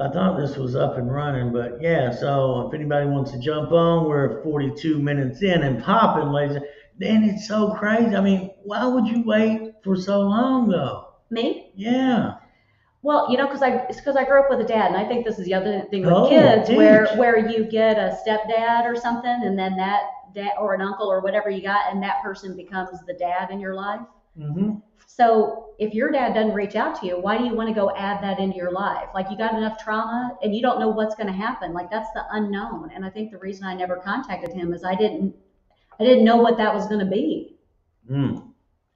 I thought this was up and running, but yeah, so if anybody wants to jump on, we're 42 minutes in and popping, ladies. And it's so crazy. I mean, why would you wait for so long, though? Me? Yeah. Well, you know, it's because I grew up with a dad, and I think this is the other thing with kids, where you get a stepdad or something, and then that dad or an uncle or whatever you got, and that person becomes the dad in your life. Mm-hmm. So if your dad doesn't reach out to you, why do you want to go add that into your life? Like, you got enough trauma and you don't know what's going to happen. Like, that's the unknown. And I think the reason I never contacted him is I didn't know what that was going to be. I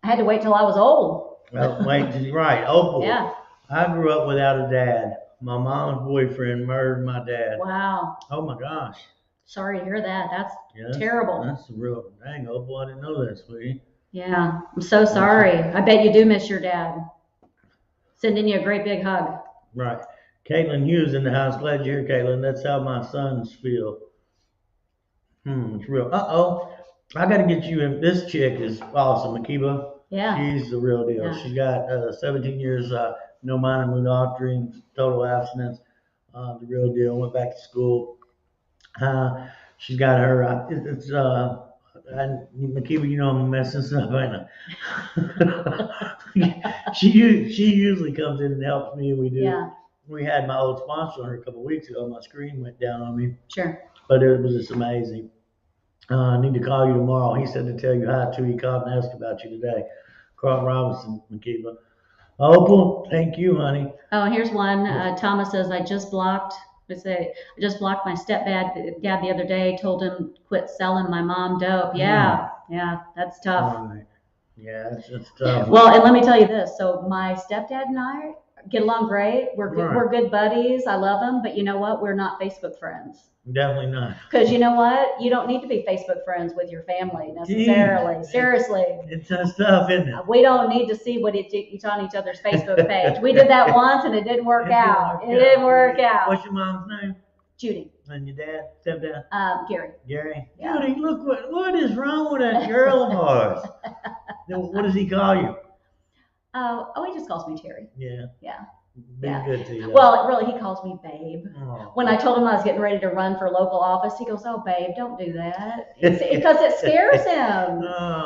had to wait till I was old. Well, right. Opal. Yeah. I grew up without a dad. My mom's boyfriend murdered my dad. Wow. Oh my gosh. Sorry to hear that. That's terrible. That's real. Dang, Opal, I didn't know that, sweetie. Yeah, I'm so sorry. I bet you do miss your dad. Sending you a great big hug. Right. Caitlin Hughes in the house. Glad you're here, Caitlin. That's how my sons feel. It's real. Uh-oh. I got to get you in. This chick is awesome, Makiba. Yeah. She's the real deal. Yeah. She got 17 years, no minor mood altering, total abstinence. The real deal. Went back to school. She's got her, Makiba, you know I'm messing stuff up. She usually comes in and helps me, and we do. Yeah. We had my old sponsor on her a couple of weeks ago. My screen went down on me. Sure. But it was just amazing. I need to call you tomorrow. He said to tell you hi too. He called and asked about you today. Carl Robinson, Makiba. Opal, thank you, honey. Oh, here's one. Thomas says, I just blocked my stepdad the other day, told him quit selling my mom dope. Yeah. Yeah, that's tough. Right. Yeah, it's tough. Well, and let me tell you this. So my stepdad and I get along great. We're good buddies. I love him. But you know what? We're not Facebook friends. Definitely not. Because you know what? You don't need to be Facebook friends with your family necessarily. Jeez. Seriously. It's tough, isn't it? We don't need to see what it's on each other's Facebook page. We did that once and it didn't work out. It didn't work out. What's your mom's name? Judy. And your dad? Stepdad? Gary. Gary? Yeah. Judy, look what is wrong with that girl of ours? What does he call you? He just calls me Teri. Yeah. Yeah. Being good to you. Well, really, he calls me babe. Oh. When I told him I was getting ready to run for local office, he goes, "Oh, babe, don't do that." Because it scares him.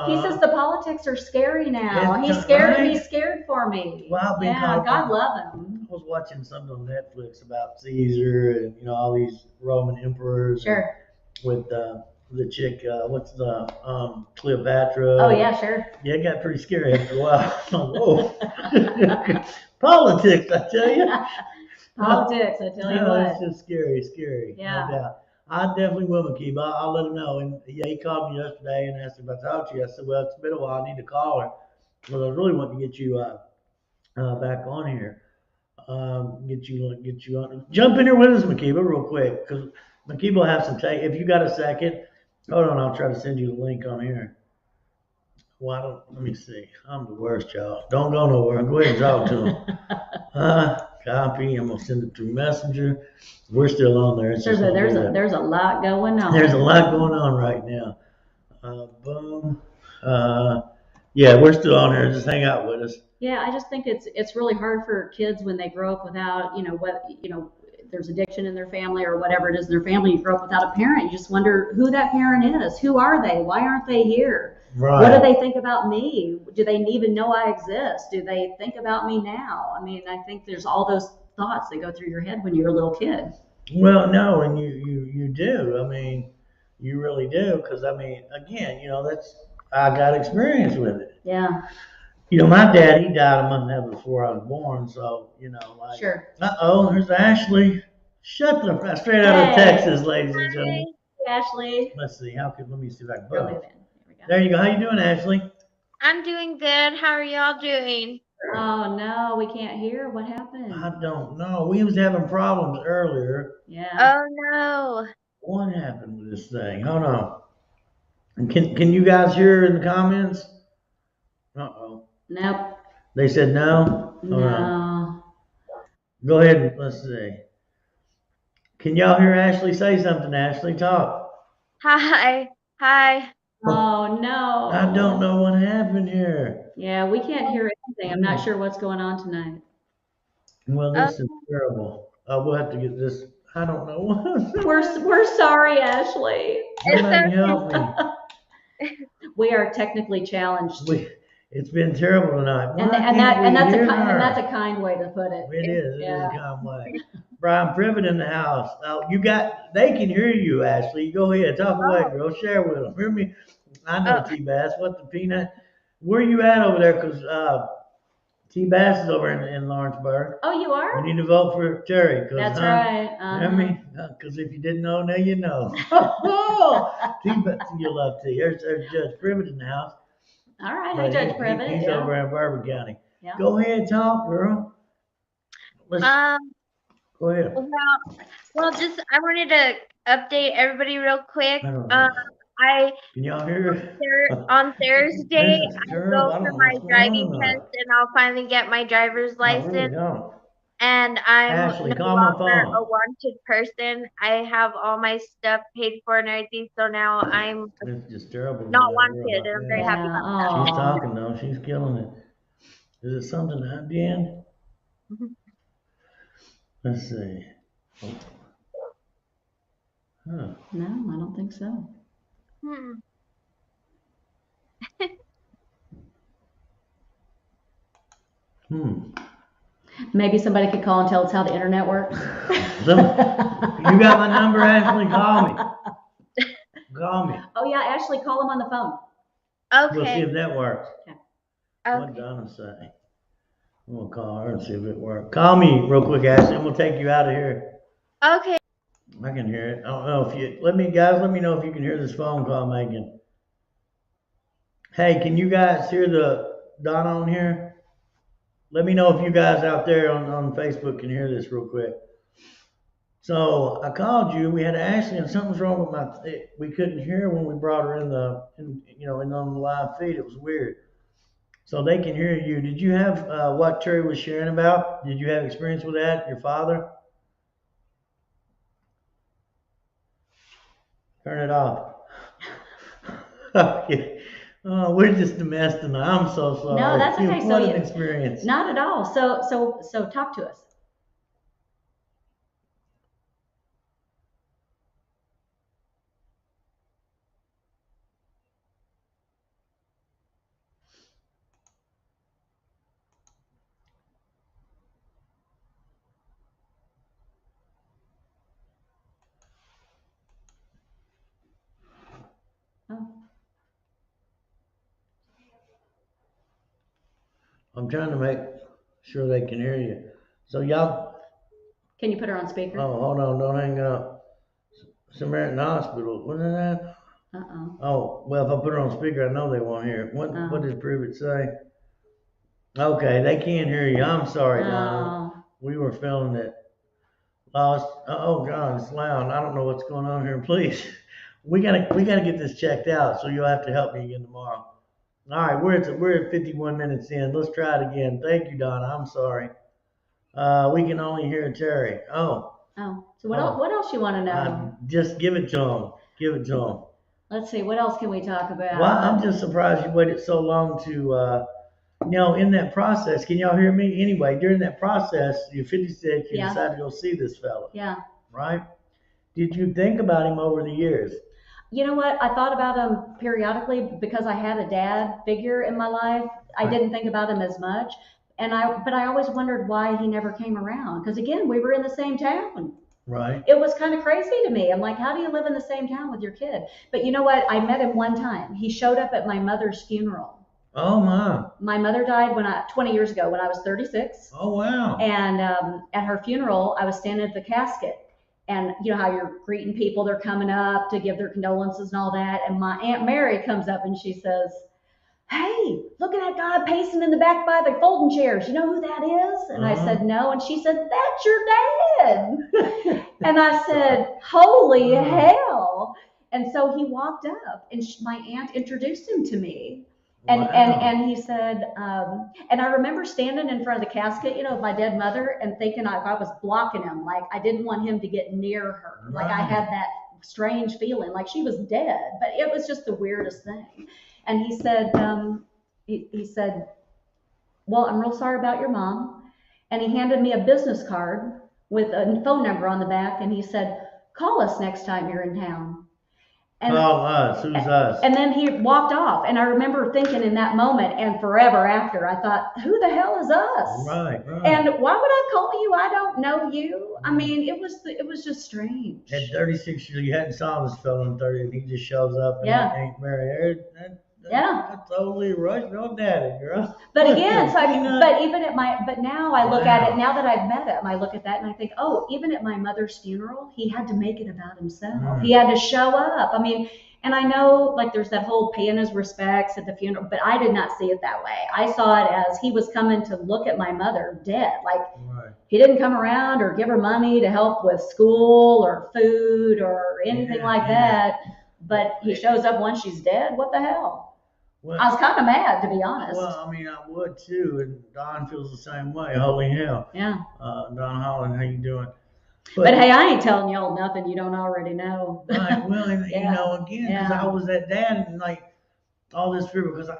He says the politics are scary now. He's scared. Right? He's scared for me. Well, God love him. I was watching something on Netflix about Caesar and all these Roman emperors. Sure. With the chick, what's the, Cleopatra. Oh, yeah, sure. Yeah, it got pretty scary after a while. Whoa. Politics, I tell you. Politics, I tell you No, what. it's just scary, Yeah. no doubt. I definitely will, McKeeb. I'll let him know. And yeah, he called me yesterday and asked if I talked to you. I said, well, it's been a while. I need to call her. Well, I really want to get you back on here. Get you on. Jump in here with us, Makiba, real quick, because Makiba will have some take. If you got a second, hold on. I'll try to send you the link on here. Why don't? Let me see. I'm the worst, y'all. Don't go nowhere. Go ahead and talk to him. Copy. I'm gonna send it through Messenger. We're still on there. It's just gonna do that. There's a lot going on. There's a lot going on right now. Boom. Yeah, we're still on there. Just hang out with us. Yeah, I just think it's really hard for kids when they grow up without, there's addiction in their family or whatever it is in their family. You grow up without a parent. You just wonder who that parent is. Who are they? Why aren't they here? Right. What do they think about me? Do they even know I exist? Do they think about me now? I mean, I think there's all those thoughts that go through your head when you're a little kid. Well, no, and you do. I mean, you really do, because I mean, again, I got experience with it. Yeah, My dad, he died a month and a half before I was born, so like. sure. There's Ashley. Shut the straight out of Hey. Texas, ladies and gentlemen. Hey, Ashley. Let's see. Let me see if I can. Go move in. There we go. There you go. How you doing, Ashley? I'm doing good. How are y'all doing? Oh no, we can't hear. What happened? I don't know. We was having problems earlier. Yeah. Oh no. What happened with this thing? Hold on. Can you guys hear in the comments? Uh-oh. Nope. They said no? Hold on. No. Go ahead and let's see. Can y'all hear Ashley? Say something, Ashley. Talk. Hi. Hi. Oh no. I don't know what happened here. Yeah, we can't hear anything. I'm not sure what's going on tonight. Well, this is terrible. We'll have to get this. I don't know. We're sorry, Ashley. Somebody help me. We are technically challenged. It's been terrible tonight. And that's a kind way to put it. It is. It is Yeah. a kind way. Brian Privet in the house. They can hear you, Ashley. Go ahead. Talk away, girl. Share with them. Hear me? I know T-Bass. What the peanut? Where you at over there? Because T-Bass is over in Lawrenceburg. Oh, you are? You need to vote for Teri. That's right. Hear me? Because if you didn't know, now you know. T-Bass, you love T. There's Judge Privet in the house. All right. Hi, Judge Privet. He's over in Bourbon County. Yeah. Go ahead, talk, girl. Go ahead. Just I wanted to update everybody real quick. I don't know. Can y'all hear? On Thursday, This is I terrible. go I for don't know my what's going driving on test, and I'll finally get my driver's I really license. don't. And I'm Ashley, no call my longer phone. a wanted person. I have all my stuff paid for and everything, so now I'm It's just terrible. not wanted, and I'm very happy Yeah. about that. She's talking though. She's killing it. Is it something at the end? Let's see. Huh. No, I don't think so. Maybe somebody could call and tell us how the internet works. You got my number, Ashley? Call me. Call me. Oh yeah, Ashley, call him on the phone. We'll see Okay. if that works. What Okay. Donna say? I'm gonna call her and see if it works. Call me real quick, Ashley, and we'll take you out of here. Okay. I can hear it. I don't know if you let me know if you can hear this phone call making. Hey, can you guys hear the Donna on here? Let me know if you guys out there on Facebook can hear this real quick. So I called you. We had Ashley, and something's wrong with we couldn't hear when we brought her in on the live feed. It was weird. So they can hear you. Did you have what Teri was sharing about? Did you have experience with that? Your father? Turn it off. Okay. Oh, we're just a mess tonight. I'm so sorry. No, that's okay. What an experience. Not at all. So talk to us. I'm trying to make sure they can hear you. So y'all, Can you put her on speaker? oh, hold on, don't hang up. Samaritan Hospital, what is that? Uh-oh. Oh, well, if I put it on speaker, I know they won't hear it. What Oh. did Prove It say? Okay, they can't hear you. I'm sorry, Donna. Oh. We were feeling it. Lost. Oh God, it's loud. I don't know what's going on here. Please, we gotta get this checked out. So you'll have to help me again tomorrow. All right, we're at 51 minutes in. Let's try it again. Thank you, Donna. I'm sorry. We can only hear Terry. Oh. Oh. So what else you want to know? Just give it to him. Give it to him. Let's see. What else can we talk about? Well, I'm just surprised you waited so long to. In that process, can y'all hear me? Anyway, during that process, you're 56, you Yeah. decided to go see this fella, Yeah. right? Did you think about him over the years? You know what? I thought about him periodically because I had a dad figure in my life. I Right. didn't think about him as much. But I always wondered why he never came around. Because again, we were in the same town. Right. It was kind of crazy to me. I'm like, how do you live in the same town with your kid? But you know what? I met him one time. He showed up at my mother's funeral. Oh my. My mother died 20 years ago when I was 36. Oh wow. And at her funeral, I was standing at the casket. And you know how you're greeting people, they're coming up to give their condolences and all that. And my Aunt Mary comes up and she says, hey, look at that guy pacing in the back by the folding chairs. You know who that is? And I said, no. And she said, that's your dad. And I said, holy hell. And so he walked up and my aunt introduced him to me. And, Wow. and he said, and I remember standing in front of the casket, of my dead mother and thinking I was blocking him. Like I didn't want him to get near her. Like I had that strange feeling like she was dead, but it was just the weirdest thing. And he said, he said, well, I'm real sorry about your mom. And he handed me a business card with a phone number on the back. And he said, call us next time you're in town. And, call us. Who's us? And then he walked off. And I remember thinking in that moment and forever after, I thought, who the hell is us? Right. And why would I call you? I don't know you. I mean, it was just strange. At 36 years, you hadn't saw this fella in 30, and he just shows up and ain't married. That's totally right. No daddy, girl. But again, but now I look at it, now that I've met him, I look at that and I think, oh, even at my mother's funeral, he had to make it about himself. He had to show up. I mean, and I know like there's that whole paying his respects at the funeral, but I did not see it that way. I saw it as he was coming to look at my mother dead. Like he didn't come around or give her money to help with school or food or anything like that. But he shows up once she's dead. What the hell? Well, I was kind of mad, to be honest. Well, I mean, I would too, and Don feels the same way. Holy hell. Yeah. Don Holland, how you doing? But hey, I ain't telling y'all nothing you don't already know. Right. Well, and, again, because I was that dad, and like all this fear, because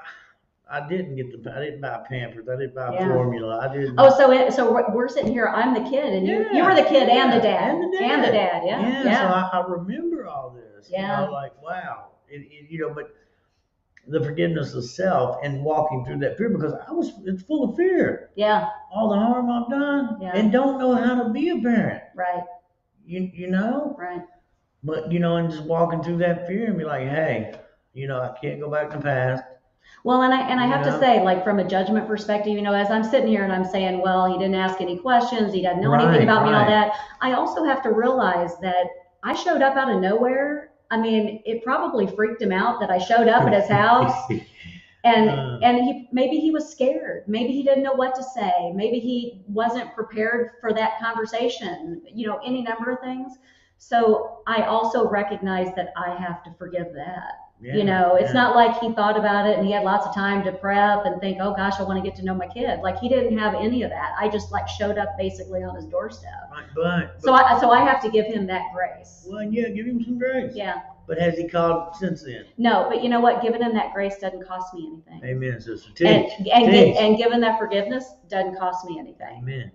I didn't buy Pampers, I didn't buy formula, I didn't. Oh, so we're sitting here. I'm the kid, and you were the kid and the dad, and the dad, yeah. So I remember all this. Yeah. Like wow, but the forgiveness of self and walking through that fear, because it's full of fear. Yeah. All the harm I've done and don't know how to be a parent. Right. You know? Right. But, and just walking through that fear and be like, hey, I can't go back to the past. Well, and I have to say, like from a judgment perspective, as I'm sitting here and I'm saying, well, he didn't ask any questions, he doesn't know anything about me and all that. I also have to realize that I showed up out of nowhere. I mean, it probably freaked him out that I showed up at his house, and maybe he was scared. Maybe he didn't know what to say. Maybe he wasn't prepared for that conversation. Any number of things. So I also recognize that I have to forgive that. It's not like he thought about it and he had lots of time to prep and think, oh gosh, I want to get to know my kid. Like he didn't have any of that. I just showed up basically on his doorstep. Right, so I have to give him that grace. Well, yeah, give him some grace. Yeah. But has he called since then? No, but you know what? Giving him that grace doesn't cost me anything. Amen, sister. And giving that forgiveness doesn't cost me anything. Amen.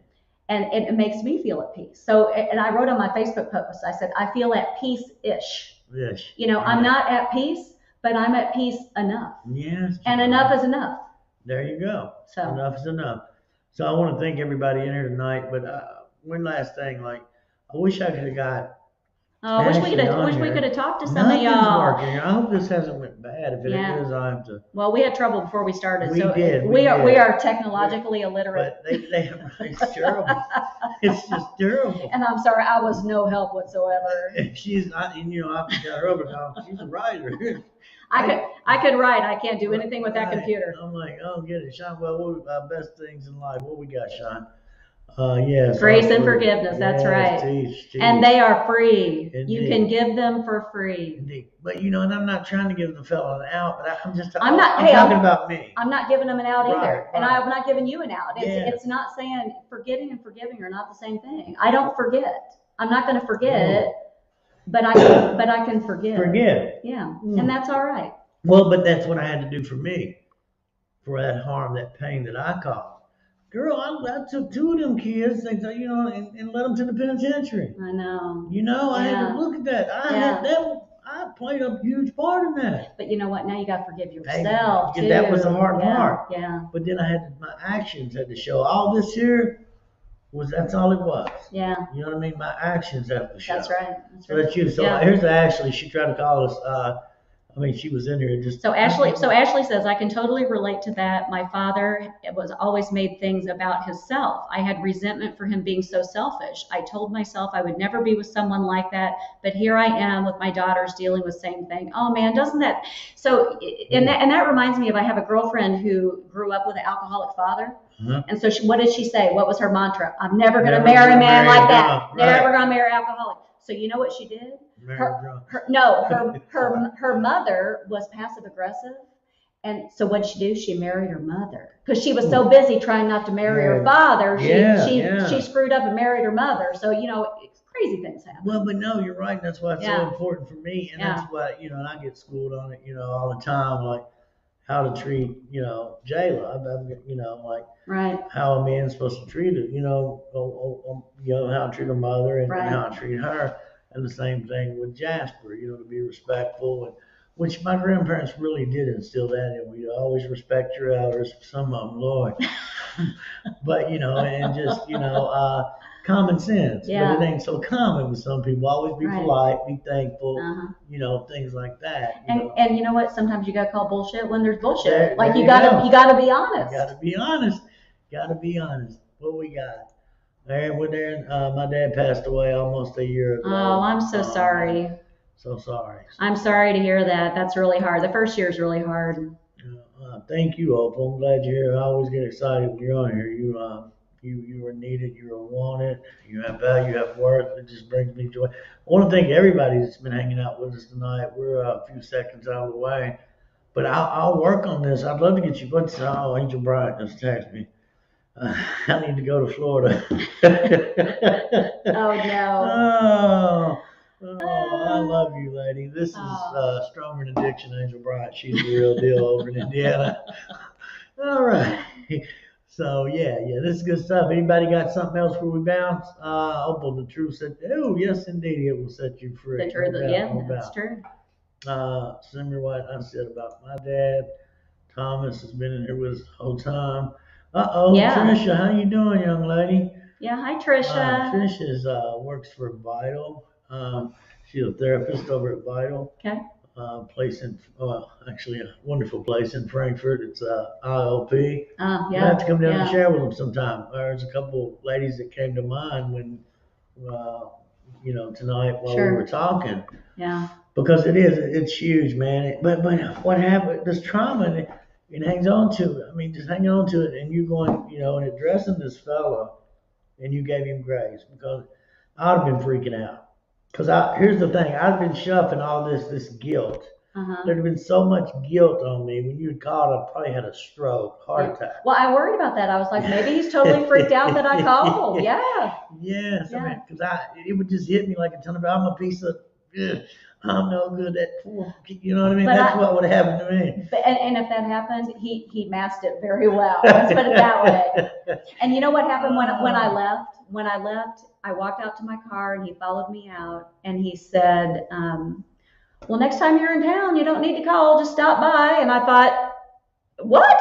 And it makes me feel at peace. So, and I wrote on my Facebook post, I said, I feel at peace-ish. Yes. I'm not at peace, but I'm at peace enough. Yes. And enough is enough. There you go. So enough is enough. So I want to thank everybody in here tonight. But one last thing, I wish I could have got Oh, I wish we could Ashley have, on wish we here. could have talked to some of Nothing's y'all. working. I hope this hasn't went bad. If it Yeah. is, I have to. Well, we had trouble before we started, We so did, we we are technologically illiterate. But it's terrible. It's just terrible. And I'm sorry, I was no help whatsoever. And she's not, and I can tell her, but she's a writer. I could write. I can't do anything with that Right. computer. I'm like, oh, get it, Sean. Well, what our best things in life? What we got, Sean? Yes. Grace and forgiveness. That's right. Teach. And they are free. Indeed. You can give them for free. Indeed. But and I'm not trying to give the fellow an out, but I'm Hey, talking about me. I'm not giving them an out either, Right. and I'm not giving you an out. It's not saying forgetting and forgiving are not the same thing. I don't forget. I'm not going to forget, but I can forgive. Forgive. Yeah, and that's all right. Well, but that's what I had to do for me, for that harm, that pain that I caused. Girl, I took 2 of them kids, and led them to the penitentiary. I know. I had to look at that. I played a huge part in that. But you know what? Now you got to forgive yourself too. That was the hard part. Yeah. But then my actions had to show. All this here that's all it was. Yeah. You know what I mean? My actions have to show. That's right. So that's you. So here's Ashley. She tried to call us. She was in here just. So Ashley says, I can totally relate to that. My father was always made things about himself. I had resentment for him being so selfish. I told myself I would never be with someone like that, but here I am with my daughters dealing with the same thing. Oh man, doesn't that? So, and that reminds me of, I have a girlfriend who grew up with an alcoholic father. Uh-huh. And so what did she say? What was her mantra? I'm never going to marry a man like that. Never going to marry an alcoholic. So you know what she did? Her mother was passive aggressive, and so what did she do? She married her mother because she was so busy trying not to marry her father. She screwed up and married her mother. So crazy things happen. Well, but no, you're right. That's why it's so important for me, and that's why and I get schooled on it, all the time, like how to treat, Jayla. Like right. how a man's supposed to treat her, how to treat her mother and how to treat her. And the same thing with Jasper, to be respectful, and which my grandparents really did instill that in. We always respect your elders, some of them, Lord. But, and just, common sense. Yeah. But it ain't so common with some people. Always be polite, be thankful, things like that. And you know what? Sometimes you got to call bullshit when there's bullshit. There you got to be honest. You got to be honest. What we got? My dad passed away almost a year ago. Oh, I'm so sorry. So sorry. I'm sorry to hear that. That's really hard. The first year is really hard. Thank you, Opal. I'm glad you're here. I always get excited when you're on here. You are needed. You are wanted. You have value. You have worth. It just brings me joy. I want to thank everybody that's been hanging out with us tonight. We're a few seconds out of the way, but I'll work on this. I'd love to get you. Angel Bryant just texted me. I need to go to Florida. Oh no. I love you, lady. This is Stronger Than Addiction, Angel Bryant. She's the real deal over in Indiana. All right. So this is good stuff. Anybody got something else before we bounce? Opal, the truth said, oh yes, indeed, it will set you free. The truth, that's true. Similar what I said about my dad. Thomas has been in here with us the whole time. Trisha, how you doing, young lady? Yeah, hi, Trisha. Trisha works for Vital. She's a therapist over at Vital. Okay. Actually a wonderful place in Frankfurt. It's IOP. You have to come down and share with them sometime. There's a couple ladies that came to mind when, tonight while we were talking. Yeah. Because it's huge, man. But what happened? This trauma. It hangs on to it. I mean, just hanging on to it, and you going, and addressing this fella, and you gave him grace, because I'd have been freaking out. Because here's the thing, I'd been shuffling all this guilt. There'd have been so much guilt on me. When you'd called, I probably had a stroke, heart attack. Well, I worried about that. I was like, maybe he's totally freaked out that I called. Yeah. Yes, yeah. Because it would just hit me like a ton of. I'm a piece of. I'm no good at poor. You know what I mean? That's what would happen to me. And if that happened, he masked it very well. Let's put it that way. And you know what happened when I left? When I left, I walked out to my car and he followed me out and he said, well, next time you're in town, you don't need to call, just stop by. And I thought, what?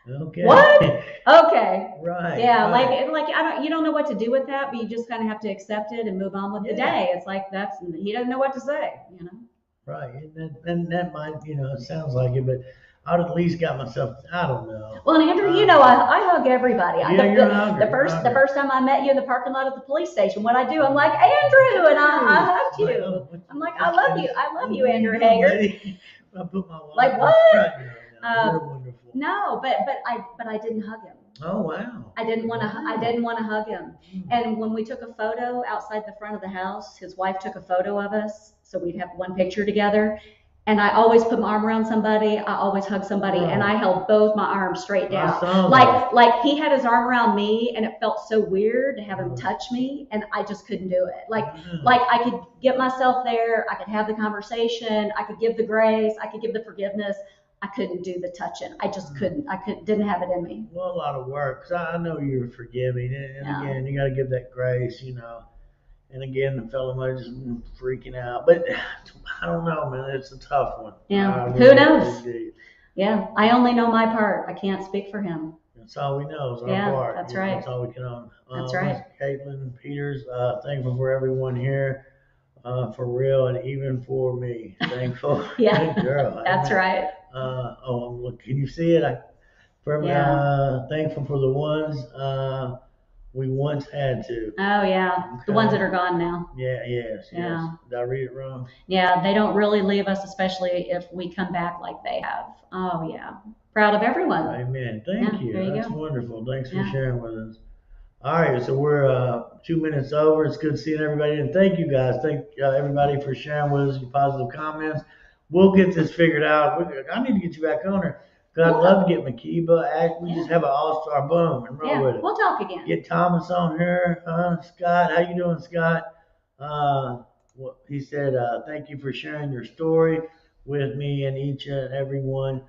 Okay. What? Okay. Right. Yeah, right. like you don't know what to do with that, but you just kind of have to accept it and move on with the Yeah. day. It's like he doesn't know what to say, you know. Right. And that might, it sounds like it, but I'd at least got myself, I don't know. Well, and Andrew, I hug everybody. Yeah, you're a hugger. The first time I met you in the parking lot at the police station, what I do, I'm like, Andrew, and I hugged Like, you. oh, I'm like, I love you. I love you, what are you Andrew doing, Hager. lady? I put my wallet Like in what? front. No, you're wonderful. No, but I didn't hug him. Oh, wow. I didn't want to. Wow. I didn't want to hug him. And when we took a photo outside the front of the house, his wife took a photo of us, so we'd have one picture together. And I always put my arm around somebody. I always hug somebody, and I held both my arms straight down, like he had his arm around me, and it felt so weird to have him touch me, and I just couldn't do it. Like I could get myself there, I could have the conversation, I could give the grace, I could give the forgiveness. I couldn't do the touching. I just couldn't. Didn't have it in me. Well, a lot of work. 'Cause I know you're forgiving, and again, you got to give that grace, And again, the fellow might just freaking out, but I don't know, man. It's a tough one. Yeah. Who knows? Yeah. I only know my part. I can't speak for him. That's all we know is our part. That's right. That's all we can own. That's right. Caitlin Peters, thankful for everyone here, for real, and even for me. Thankful. Yeah. Good girl. That's right. Look, can you see it? Thankful for the ones we once had to. Oh yeah, okay. The ones that are gone now. Yes. Did I read it wrong? Yeah, they don't really leave us, especially if we come back like they have. Oh yeah, proud of everyone. Amen. Thank you. That's wonderful. Thanks for sharing with us. All right, so we're 2 minutes over. It's good seeing everybody, and thank you guys. Thank everybody for sharing with us your positive comments. We'll get this figured out. I need to get you back on her. I'd love to get Makiba. We just have an all-star boom and roll with it. We'll talk again. Get Thomas on here. Scott, how you doing, Scott? He said, thank you for sharing your story with me and each and every one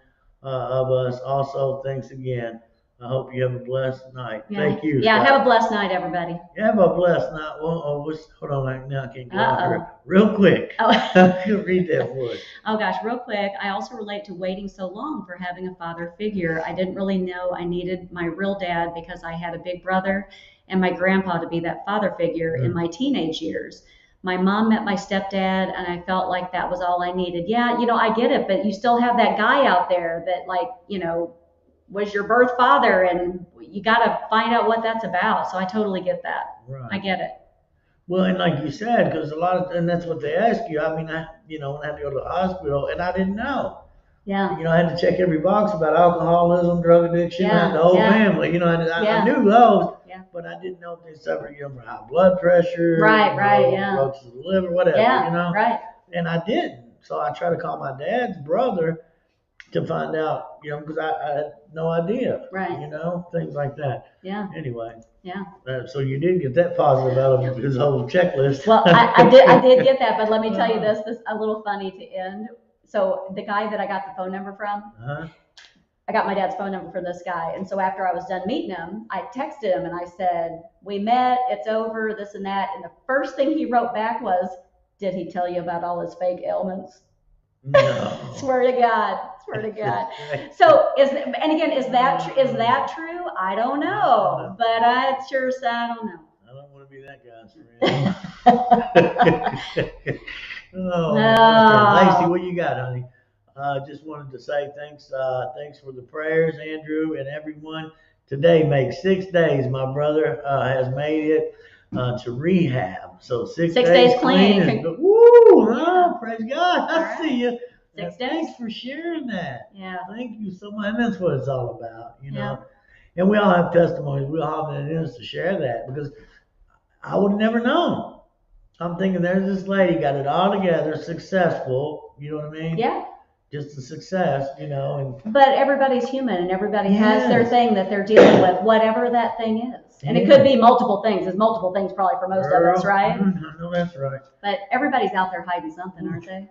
of us. Also, thanks again. I hope you have a blessed night. Thank you. Yeah, Scott. have a blessed night, everybody. Have a blessed night. Hold on, now I can't go on here. Real quick. Read that for us. Oh gosh, real quick. I also relate to waiting so long for having a father figure. I didn't really know I needed my real dad because I had a big brother and my grandpa to be that father figure in my teenage years. My mom met my stepdad, and I felt like that was all I needed. Yeah, I get it, but you still have that guy out there that, was your birth father, and you got to find out what that's about. So I totally get that. Right. I get it. Well, and like you said, because and that's what they ask you. I mean, when I had to go to the hospital, and I didn't know. Yeah. I had to check every box about alcoholism, drug addiction, and the whole family. I knew those, but I didn't know if they suffered, from high blood pressure, drugs to the liver, whatever, Right. And I didn't. So I tried to call my dad's brother to find out, because I had no idea, right? Things like that. Yeah. Anyway. Yeah. So you did get that positive out of his whole checklist. Well, I did get that, but let me tell you this a little funny to end. So the guy that I got the phone number from, I got my dad's phone number from this guy, and so after I was done meeting him, I texted him and I said, "We met, it's over, this and that." And the first thing he wrote back was, "Did he tell you about all his fake ailments?" No. Swear to God. So is that true? I don't know, but I sure say I don't know. I don't want to be that guy's friend. Lacey, what you got, honey? Just wanted to say thanks for the prayers, Andrew, and everyone. Today makes 6 days. My brother has made it to rehab. So 6 days clean. Woo! Praise God. I see you. 6 days. Thanks for sharing that. Yeah. Thank you so much. And that's what it's all about, And we all have testimonies. We all have an interest to share that, because I would have never known. I'm thinking there's this lady got it all together, successful. You know what I mean? Yeah. Just a success, But everybody's human, and everybody has their thing that they're dealing with, whatever that thing is. And it could be multiple things. There's multiple things probably for most of us, right? I know that's right. But everybody's out there hiding something, aren't they?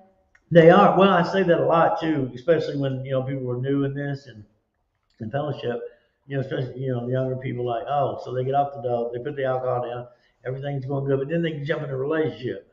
They are. Well, I say that a lot too, especially when people were new in this and in fellowship. Especially the younger people, like, oh, so they get off the dope, they put the alcohol down, everything's going good, but then they can jump in a relationship.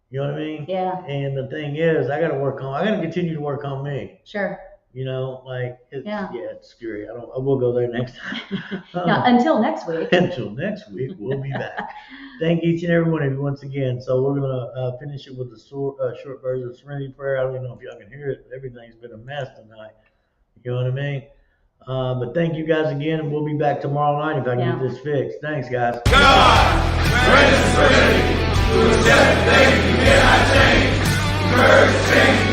You know what I mean? Yeah. And the thing is, I got to continue to work on me. Sure. You know, like, Yeah. it's scary. I will go there next time. Now, until next week. Until next week, we'll be back. Thank each and every one of you once again. So we're gonna finish it with the short version of Serenity Prayer. I don't even know if y'all can hear it. Everything's been a mess tonight. You know what I mean? But thank you guys again, and we'll be back tomorrow night if I can get this fixed. Thanks, guys. God, grant us serenity to accept things we cannot change. Merge things